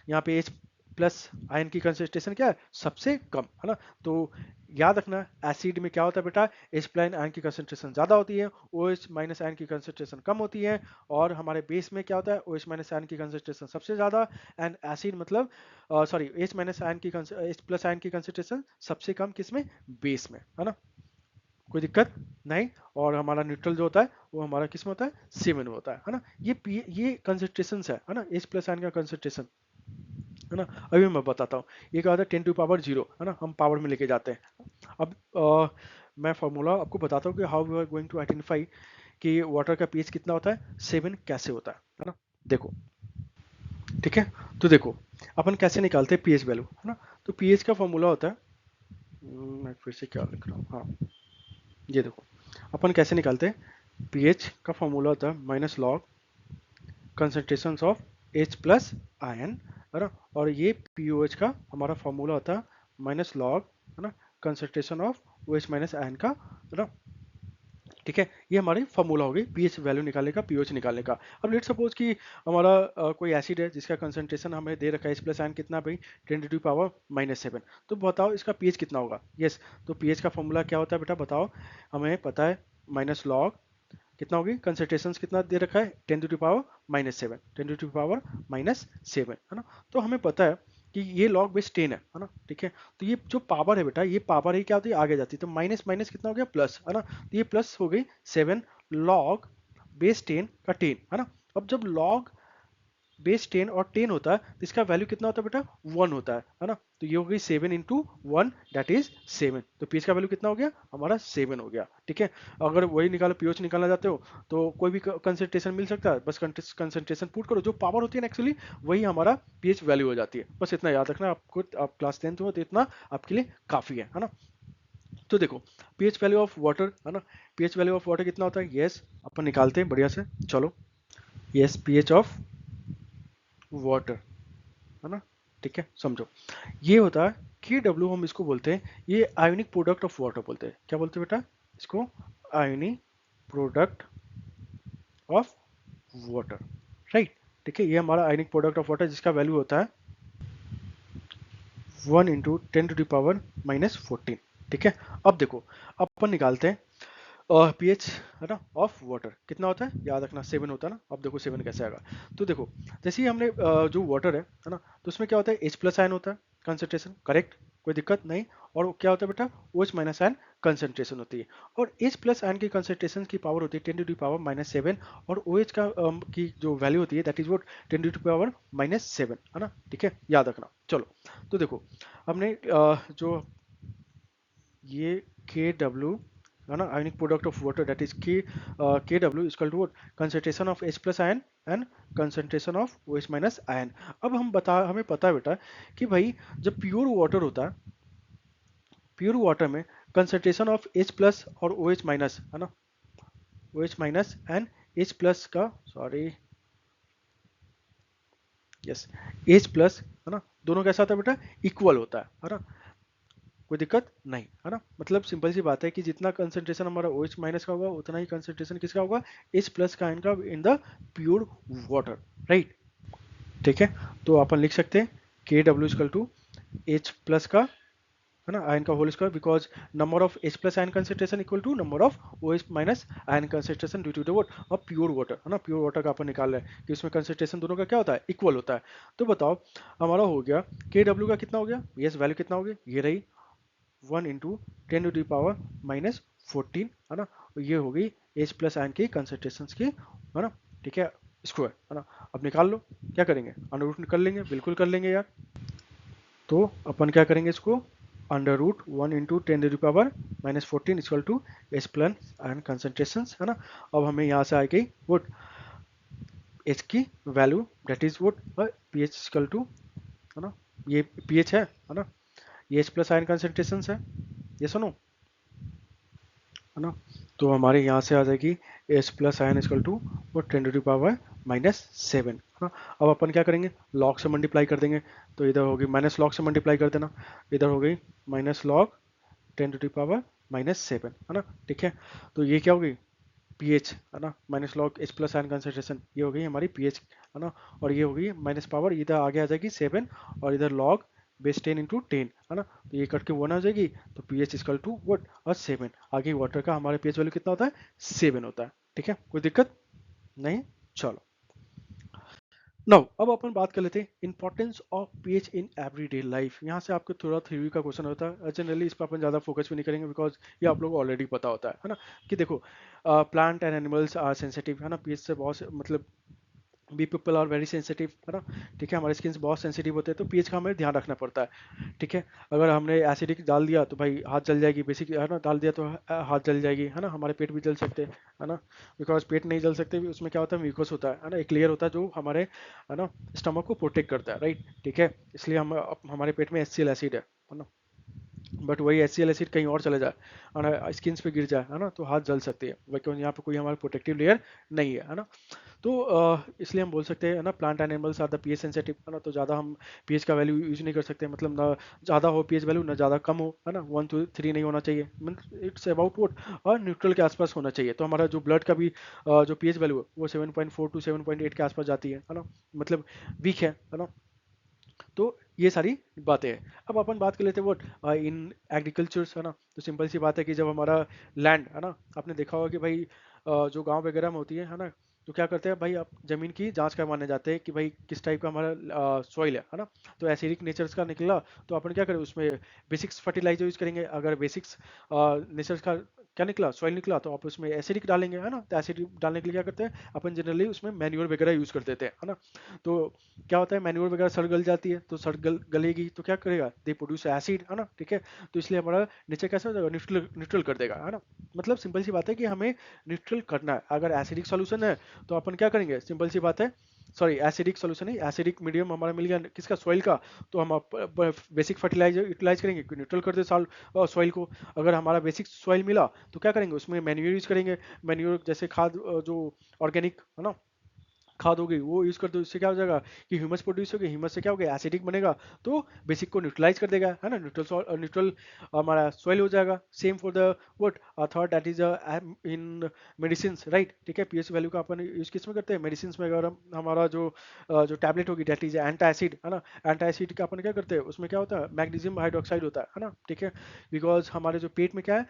यहाँ पे H प्लस आयन की कंसंट्रेशन क्या है, सबसे कम, है ना। तो याद रखना एसिड में क्या होता है बेटा, H प्लस आयन की कंसंट्रेशन ज्यादा होती है, OH माइनस आयन की कंसंट्रेशन कम होती है। और हमारे बेस में क्या होता है, OH माइनस आयन की कंसंट्रेशन सबसे ज्यादा, एंड एसिड मतलब सॉरी H माइनस आयन की H प्लस आयन की कंसंट्रेशन सबसे कम किसमें, बेस में, है ना, कोई दिक्कत नहीं। और हमारा न्यूट्रल जो होता है वो हमारा किस में होता है, C में होता है ना। ये कंसंट्रेशन है ना, H प्लस आयन का कंसंट्रेशन, है ना। अभी मैं बताता हूँ, ये क्या होता है 10⁻0, है ना, हम पावर में लेके जाते हैं। अब मैं फॉर्मूला आपको बताता हूँ कि how we are going to identify कि वाटर का पीएच कितना होता है, 7 कैसे होता है ना। देखो ठीक है, तो देखो अपन कैसे निकालते हैं पीएच वैल्यू, है ना। तो पीएच का फॉर्मूला होता है, मैं फिर से क्या लिख रहा हूँ, हाँ ये देखो अपन कैसे निकालते हैं, पीएच का फॉर्मूला होता है minus log concentration of H plus ion, है ना। और ये पीओएच का हमारा फॉर्मूला होता है माइनस लॉग, है ना, concentration of OH minus ion का, है ना, ठीक है। ये हमारी फॉर्मूला हो गई पीएच वैल्यू निकालने का, पीओएच निकालने का। अब लेट सपोज कि हमारा कोई एसिड है जिसका कंसंट्रेशन हमें दे रखा है H प्लस आयन कितना भाई 10⁻⁻⁷, तो बताओ इसका पीएच कितना होगा। यस, तो पीएच का फॉर्मूला क्या होता है बेटा, बताओ, हमें पता है माइनस लॉग कितना होगी, कंसंट्रेशन कितना दे रखा है 10⁻⁻⁷, 10⁻⁻⁷, है ना। तो हमें पता है कि ये log बेस 10 है ना, ठीक है। तो ये जो पावर है बेटा, ये पावर ही क्या होती है, आगे जाती है, तो माइनस माइनस कितना हो गया, प्लस, है ना। तो ये प्लस हो गई 7 log बेस 10 का 10, है ना। अब जब log बेस 10 और 10 होता है तो इसका वैल्यू कितना होता है बेटा, 1 होता है ना। तो ये हो गई 7 इंटू 1 दैट इज 7, तो पीएच का वैल्यू कितना हो गया हमारा, 7 हो गया, ठीक है। अगर वही निकालो, पीएच निकालना चाहते हो तो कोई भी कंसंट्रेशन मिल सकता है, बस कंसंट्रेशन पुट करो, जो पावर होती है ना एक्चुअली वही हमारा पीएच वैल्यू हो जाती है। बस इतना याद रखना आपको, आप क्लास 10th हो तो इतना आपके लिए काफी है ना। तो देखो पीएच वैल्यू ऑफ वाटर, है ना, पीएच वैल्यू ऑफ वाटर कितना होता है, यस अपन निकालते हैं बढ़िया से, चलो। यस पीएच ऑफ वाटर, है ना, ठीक है, समझो। ये होता है के डब्ल्यू, हम इसको बोलते हैं, ये आयोनिक प्रोडक्ट ऑफ वाटर बोलते हैं, क्या बोलते हैं बेटा इसको, ionic product of water, right, ठीक है। ये हमारा आयोनिक प्रोडक्ट ऑफ वाटर जिसका वैल्यू होता है 1 इंटू 10⁻⁻14, ठीक है। अब देखो अपन निकालते हैं पीएच, है ना, ऑफ वाटर कितना होता है, याद रखना 7 होता है ना। अब देखो 7 कैसे आएगा, तो देखो जैसे ही हमने जो वाटर है ना, तो उसमें क्या होता है, H प्लस आयन होता है कंसंट्रेशन, करेक्ट, कोई दिक्कत नहीं। और क्या होता है बेटा, OH माइनस आयन कंसंट्रेशन होती है। और H प्लस आयन की कंसंट्रेशन की पावर होती है 10⁻⁻7, और OH का की जो वैल्यू होती है दैट इज वोट 10⁻⁻7, है ना, ठीक है, याद रखना। चलो तो देखो हमने जो ये के डब्ल्यू, है ना, ionic product of water that is K W equal to concentration of H plus ion and concentration of OH minus ion. अब हमें पता है बेटा कि भाई जब प्योर वाटर होता है, प्योर वाटर में कंसंट्रेशन ऑफ H प्लस और OH माइनस, है ना, OH minus and H plus का, सॉरी, यस, H प्लस, है ना, दोनों कैसा होता है बेटा, इक्वल होता है ना, कोई दिक्कत नहीं, है ना। मतलब सिंपल सी बात है कि जितना कंसंट्रेशन हमारा OH माइनस का होगा उतना ही कंसंट्रेशन किसका होगा, H प्लस का आयन का in the pure water, right, ठीक है। तो अपन लिख सकते हैं के W equal to H plus का, है ना, आयन का whole square, because number of H plus ion concentration equal to number of OH minus ion concentration due to the what of pure water, है ना। प्योर वाटर का अपन निकाल रहे हैं कि उसमें कंसंट्रेशन दोनों का क्या होता है, इक्वल होता है। तो बताओ हमारा हो गया के डब्ल्यू का कितना हो गया, यस वैल्यू कितना हो गया, ये रही 1 इंटू 10⁻⁻14, है ना। ये हो गई H प्लस आयन की कंसंट्रेशन की, है ना, ठीक है, स्क्वायर, है ना। अब निकाल लो, क्या करेंगे, अंडर रूट कर लेंगे, बिल्कुल कर लेंगे यार। तो अपन क्या करेंगे इसको, under root 1 into 10⁻⁻14 equal to H plus ion concentration, है ना। अब हमें यहाँ से आ गई वोट H की value that is what P H equal to, है ना, ये पीएच है ना, ये H प्लस आयन कंसंट्रेशन है, ये सुनो, है ना। तो हमारे यहाँ से आ जाएगी H plus ion equal to वो 10⁻⁻7, है ना। अब अपन क्या करेंगे, लॉग से मल्टीप्लाई कर देंगे, तो इधर होगी माइनस लॉग से मल्टीप्लाई कर देना, इधर हो गई माइनस लॉग 10⁻⁻7, है ना, ठीक है। तो ये क्या होगी, पीएच, है ना, minus log H plus ion concentration, ये हो गई हमारी पीएच, है ना। और ये होगी माइनस पावर, इधर आगे आ जाएगी 7, और इधर लॉग बेस 10 इंटू 10, है ना। तो ये कट के 1 आ जाएगी, तो पीएच इक्वल टू वट और 7, आगे वाटर का हमारे पीएच वैल्यू कितना होता है, 7 होता है, ठीक है, कोई दिक्कत नहीं। चलो नाउ अब अपन बात कर लेते हैं importance of pH in everyday life. यहाँ से आपको थोड़ा थ्योरी का क्वेश्चन होता है, जनरली इस पर अपन ज़्यादा फोकस भी नहीं करेंगे बिकॉज ये आप लोगों को ऑलरेडी पता होता है ना। कि देखो plant and animals are sensitive, है ना, पीएच से बहुत मतलब be people are very sensitive, है ना, ठीक है, हमारे स्किन बहुत सेंसिटिव होते हैं, तो पीएच का हमें ध्यान रखना पड़ता है, ठीक है। अगर हमने एसिडिक डाल दिया तो भाई हाथ जल जाएगी, बेसिक, है ना, डाल दिया तो हाथ जल जाएगी, है ना, हमारे पेट भी जल सकते हैं, है ना। बिकॉज पेट नहीं जल सकते, उसमें क्या होता है, म्यूकस होता है ना, एक लेयर होता है जो हमारे, है ना, स्टमक को प्रोटेक्ट करता है, राइट, ठीक है। इसलिए हम हमारे पेट में HCl एसिड है ना। बट वही HCl एसिड कहीं और चले जाए और स्किन पे गिर जाए, है ना, तो हाथ जल सकती है, क्योंकि यहाँ पे कोई हमारा प्रोटेक्टिव लेयर नहीं है ना। तो इसलिए हम बोल सकते हैं ना, plant animals are the pH sensitive, है ना। तो ज़्यादा हम पीएच का वैल्यू यूज नहीं कर सकते, मतलब ना ज़्यादा हो पीएच वैल्यू, ना ज़्यादा कम हो, है ना, 1 to 3 नहीं होना चाहिए, मतलब इट्स अबाउट वोट, और न्यूट्रल के आसपास होना चाहिए। तो हमारा जो ब्लड का भी जो पीएच वैल्यू है वो 7.4 to 7.8 के आसपास जाती है ना, मतलब वीक है ना। तो ये सारी बातें हैं। अब अपन बात कर लेते हैं व्हाट इन एग्रीकल्चर्स, है ना। तो सिंपल सी बात है कि जब हमारा लैंड, है ना, आपने देखा होगा कि भाई जो गांव वगैरह में होती है ना, तो क्या करते हैं भाई, आप जमीन की जांच करवाने जाते हैं कि भाई किस टाइप का हमारा सॉइल है ना। तो एसिडिक नेचर का निकला तो अपन क्या करें, उसमें बेसिक्स फर्टिलाइजर यूज करेंगे। अगर बेसिक्स नेचर का क्या निकला, सॉइल निकला, तो आप उसमें एसिडिक डालेंगे, है ना। तो एसिडिक डालने के लिए क्या करते हैं अपन, जनरली उसमें मैन्योर वगैरह यूज कर देते हैं, है ना। तो क्या होता है, मैन्योर वगैरह सड़ गल जाती है, तो सड़ गलेगी तो क्या करेगा, दे प्रोड्यूस एसिड, है ना, ठीक है। तो इसलिए हमारा नेचर कैसा हो जाएगा, न्यूट्रल न्यूट्रल कर देगा, है ना। मतलब सिंपल सी बात है कि हमें न्यूट्रल करना है। अगर एसिडिक सॉल्यूशन है तो अपन क्या करेंगे, सिंपल सी बात है, सॉरी एसिडिक सॉल्यूशन नहीं, एसिडिक मीडियम हमारा मिल गया किसका, सॉइल का। तो हम बेसिक फर्टिलाइजर यूटिलाइज करेंगे कि न्यूट्रल कर दे सॉइल को। अगर हमारा बेसिक सॉइल मिला तो क्या करेंगे, उसमें मैन्यूर यूज करेंगे। मैन्यूर जैसे खाद, जो ऑर्गेनिक है ना खाद हो गई, वो यूज कर दो। इससे क्या हो जाएगा कि ह्यूमस प्रोड्यूस होगी, ह्यूमस से क्या हो गया, एसिडिक बनेगा, तो बेसिक को न्यूट्रलाइज कर देगा, है ना। न्यूट्रल न्यूट्रल हमारा सॉइल हो जाएगा। Same for the what third, that is in medicine, right, ठीक है। पीएच वैल्यू का अपन यूज किस में करते हैं, मेडिसिन में। अगर हमारा जो टैबलेट होगी, दैट इज एंटासिड, है ना। एंटासिड का अपन क्या करते हैं, उसमें क्या होता है, मैग्नीशियम हाइड्रोक्साइड होता है ना, ठीक है। बिकॉज हमारे जो पेट में क्या है,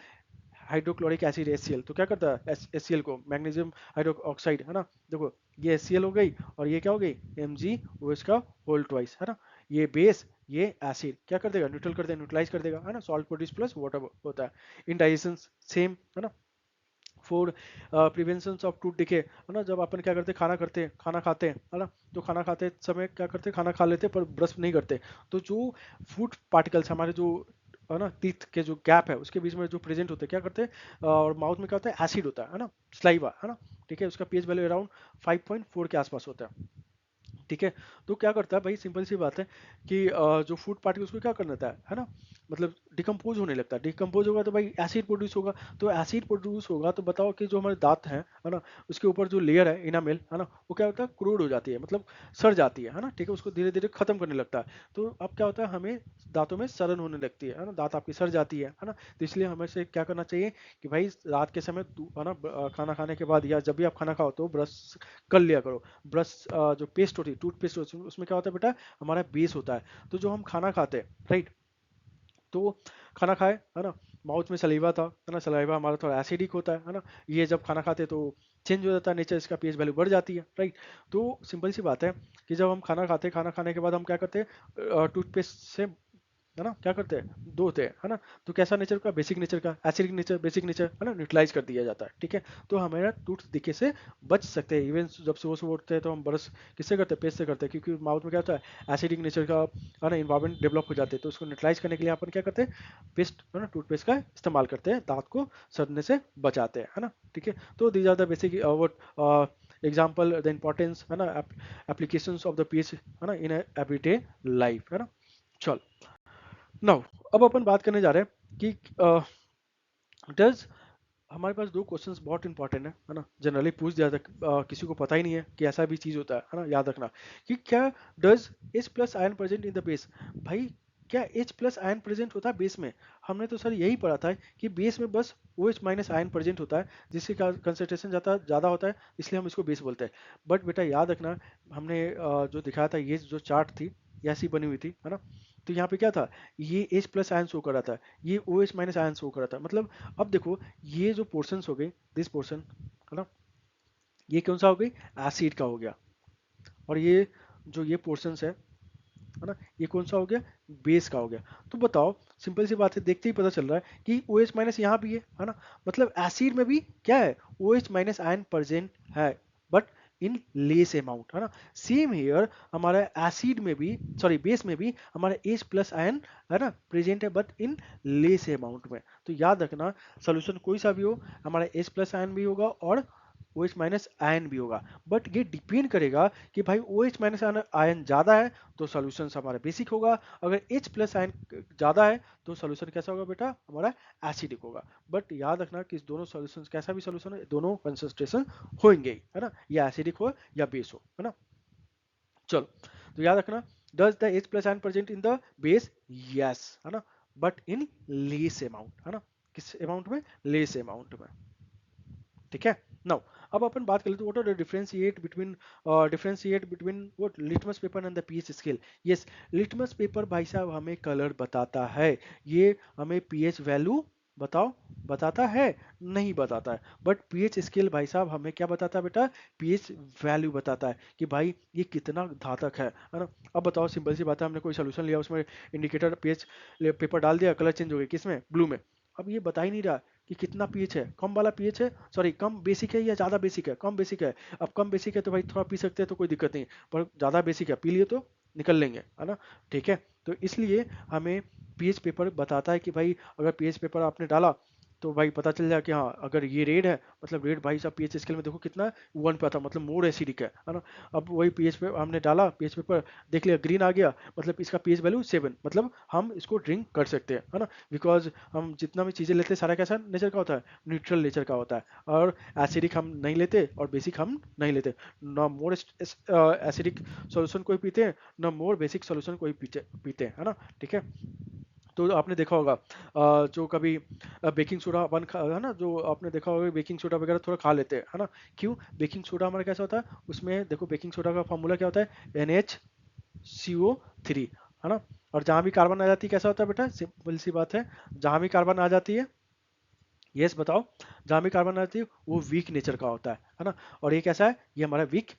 हाइड्रोक्लोरिक एसिड HCl, तो क्या करता है HCl को, मैग्नीशियम हाइड्रोक्साइड, है ना। देखो ये HCl हो गई, और ये क्या हो गई, MgOH का होल ट्वाइस, है ना। ये बेस, ये एसिड क्या कर देगा, न्यूट्रल कर देगा, न्यूट्रलाइज कर देगा, है ना। सॉल्ट प्रोड्यूस प्लस वाटर होता है। इन डाइजेशन सेम, है ना। For prevention of tooth decay, है ना। जब अपन क्या करते हैं, खाना खाते हैं, है ना। तो खाना खाते समय क्या करते हैं, खाना खा लेते हैं पर ब्रश नहीं करते। तो जो फूड पार्टिकल्स हमारे जो, है ना, टीथ के जो गैप है उसके बीच में जो प्रेजेंट होते हैं, क्या करते हैं, और माउथ में क्या होता है, एसिड होता है ना, स्लाइवा, है ना, ठीक है। उसका पीएच वैल्यू अराउंड 5.4 के आसपास होता है, ठीक है। तो क्या करता है भाई, सिंपल सी बात है कि जो फूड पार्टिकल उसको क्या करना था, है ना, मतलब डिकम्पोज होने लगता है। डिकम्पोज होगा तो भाई एसिड प्रोड्यूस होगा। तो एसिड प्रोड्यूस होगा तो बताओ कि जो हमारे दांत हैं, है ना, उसके ऊपर जो लेयर है इनामेल, है ना, वो क्या होता है, क्रूड हो जाती है, मतलब सड़ जाती है ना, ठीक है। उसको धीरे धीरे खत्म करने लगता है। तो अब क्या होता है, हमें दांतों में सड़न होने लगती है ना, दांत आपकी सड़ जाती है ना। तो इसलिए हमें से क्या करना चाहिए कि भाई रात के समय है ना, खाना खाने के बाद या जब भी आप खाना खाओ तो ब्रश कर लिया करो। ब्रश, जो पेस्ट होती है, टूथपेस्ट होती है, उसमें क्या होता है बेटा, हमारा बेस होता है। तो जो हम खाना खाते हैं, राइट, तो खाना खाए, है ना, माउथ में सलीवा था, है ना, सलाइवा हमारा थोड़ा एसिडिक होता है ना। ये जब खाना खाते हैं तो चेंज हो जाता है नेचर, इसका पीएच वैल्यू बढ़ जाती है, राइट। तो सिंपल सी बात है कि जब हम खाना खाते हैं, खाना खाने के बाद हम क्या करते हैं, टूथपेस्ट से, है ना, क्या करते हैं, धोते हैं, है ना। तो कैसा नेचर का, बेसिक नेचर का, एसिडिक नेचर, बेसिक नेचर, है ना, न्यूट्रलाइज कर दिया जाता है, ठीक है। तो हमारा टूथ दिखे से बच सकते हैं। इवन जब सुबह सुबह उठते हैं तो हम ब्रश किससे करते हैं, पेस्ट से करते हैं, क्योंकि माउथ में क्या होता है, एसिडिक नेचर का, है ना, इन्वायरमेंट डेवलप हो जाते हैं। तो उसको न्यूट्रलाइज करने के लिए अपन क्या करते हैं, पेस्ट, है ना, टूथपेस्ट का इस्तेमाल करते हैं, दांत को सड़ने से बचाते हैं, है ना, ठीक है। तो these are the basic example, the importance, है ना, एप्लीकेशंस ऑफ द पीएच, है ना, इन एवरीडे लाइफ, है ना। चल, नाउ अब अपन बात करने जा रहे हैं कि डज, हमारे पास दो क्वेश्चंस बहुत इंपॉर्टेंट है ना, जनरली पूछ दिया था, किसी को पता ही नहीं है कि ऐसा भी चीज होता है ना, याद रखना कि क्या does H plus ion present in the base. भाई क्या H प्लस आयन प्रेजेंट होता है बेस में। हमने तो सर यही पढ़ा था कि बेस में बस OH माइनस आयन प्रेजेंट होता है, जिसकी कंसंट्रेशन ज़्यादा होता है, इसलिए हम इसको बेस बोलते हैं। बट बेटा याद रखना, हमने जो दिखाया था, ये जो चार्ट थी ये ऐसी बनी हुई थी, है ना। तो यहाँ पे क्या था, ये H प्लस आयन शो कर रहा था, ये OH माइनस आयन शो कर रहा था। मतलब अब देखो, ये जो पोर्शंस हो गए, दिस पोर्शन, है ना, ये कौन सा हो गई, एसिड का हो गया। और ये जो ये पोर्शंस है ना, ये कौन सा हो गया, बेस का हो गया। तो बताओ, सिंपल सी बात है, देखते ही पता चल रहा है कि OH माइनस यहाँ भी है ना। मतलब एसिड में भी क्या है, OH माइनस आयन प्रेजेंट है, बट इन लेस अमाउंट, है ना। सेम हियर हमारा एसिड में भी, सॉरी बेस में भी हमारा H प्लस आयन, है ना, प्रेजेंट है, बट इन लेस अमाउंट में। तो याद रखना, सोल्यूशन कोई सा भी हो, हमारा H प्लस आयन भी होगा और OH माइनस आयन भी होगा। बट ये डिपेंड करेगा कि भाई OH माइनस आयन ज़्यादा है तो सोल्यूशन हमारा बेसिक होगा, अगर H प्लस आयन ज़्यादा है तो सोल्यूशन कैसा होगा बेटा, हमारा एसिडिक होगा। बट याद रखना कि इस दोनों सोल्यूशन, कैसा भी सोल्यूशन है, दोनों कंसंट्रेशन होंगे ही, है ना, या एसिडिक हो या बेस हो, है ना। चलो, तो याद रखना, does the H plus ion present in the base, yes, है ना, बट इन लेस अमाउंट, है ना, किस अमाउंट में, लेस अमाउंट में, ठीक है। नाउ अब अपन बात कर लेते हैं, what are the differentiate between what, litmus paper and the pH scale. Yes, litmus paper भाई साहब हमें कलर बताता है, ये हमें पीएच वैल्यू बताओ, बताता है? नहीं बताता है। बट पीएच स्केल भाई साहब हमें क्या बताता है बेटा? पीएच वैल्यू बताता है कि भाई ये कितना धातक है ना। अब बताओ, सिंपल सी बात है, हमने कोई सोल्यूशन लिया, उसमें इंडिकेटर पीएच पेपर डाल दिया, कलर चेंज हो गया, किसमें? ब्लू में। अब ये बता ही नहीं रहा कि कितना पीएच है, कम वाला पीएच है, सॉरी कम बेसिक है या ज़्यादा बेसिक है? कम बेसिक है। अब कम बेसिक है तो भाई थोड़ा पी सकते हैं तो कोई दिक्कत नहीं, पर ज़्यादा बेसिक है, पी लिए तो निकल लेंगे, है ना। ठीक है, तो इसलिए हमें पीएच पेपर बताता है कि भाई अगर पीएच पेपर आपने डाला तो भाई पता चल जाए कि हाँ अगर ये रेड है, मतलब रेड भाई साहब पीएच स्केल में देखो कितना है, 1 पे था, मतलब मोर एसिडिक है ना। अब वही पीएच पे हमने डाला, पीएच पेपर देख लिया ग्रीन आ गया, मतलब इसका पीएच वैल्यू 7, मतलब हम इसको ड्रिंक कर सकते हैं, है ना। बिकॉज हम जितना भी चीज़ें लेते हैं सारा कैसा नेचर का होता है? न्यूट्रल नेचर का होता है। और एसिडिक हम नहीं लेते और बेसिक हम नहीं लेते। ना मोर एसिडिक सॉल्यूशन कोई पीते हैं, ना मोर बेसिक सॉल्यूशन कोई पीते पीते हैं, है ना। ठीक है, तो आपने देखा होगा जो कभी बेकिंग सोडा अपन है ना, जो आपने देखा होगा बेकिंग सोडा वगैरह थोड़ा खा लेते हैं, है ना। क्यों? बेकिंग सोडा हमारा कैसा होता है, उसमें देखो बेकिंग सोडा का फॉर्मूला क्या होता है? NH CO3, है ना। और जहाँ भी कार्बन आ जाती है कैसा होता है बेटा? सिंपल सी बात है, जहाँ भी कार्बन आ जाती है, यस बताओ, जहाँ भी कार्बन आ जाती है वो वीक नेचर का होता है ना। और ये कैसा है? ये हमारा वीक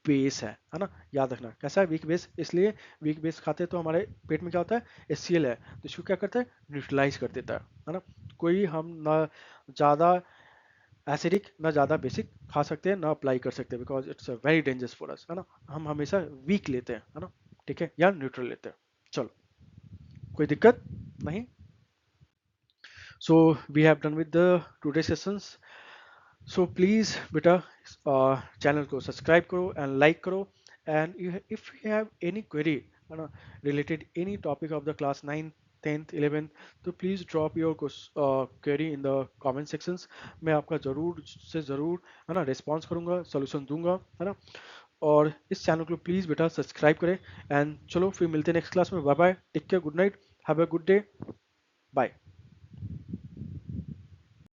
बेस है ना। याद रखना कैसा है वीक बेस, इसलिए वीक बेस खाते हैं तो हमारे पेट में क्या होता है? HCl है, तो इसको क्या करता है? न्यूट्रलाइज कर देता है ना। कोई हम ना ज़्यादा एसिडिक ना ज़्यादा बेसिक खा सकते हैं ना अप्लाई कर सकते हैं, because it's very dangerous for us, है ना। हम हमेशा वीक लेते हैं, है ना। ठीक है, या न्यूट्रल लेते हैं। चलो, कोई दिक्कत नहीं। So we have done with the today sessions. So please बेटा चैनल को सब्सक्राइब करो एंड लाइक करो। And if you have any query, है ना, related any topic of the class 9th 10th 11th, तो please drop your query in the comment sections. मैं आपका ज़रूर से ज़रूर, है ना, रिस्पॉन्स करूँगा, सोल्यूशन दूंगा, है ना। और इस चैनल को प्लीज़ बेटा सब्सक्राइब करें। एंड चलो फिर मिलते हैं नेक्स्ट क्लास में। Bye bye, take care, good night, have a good day, bye.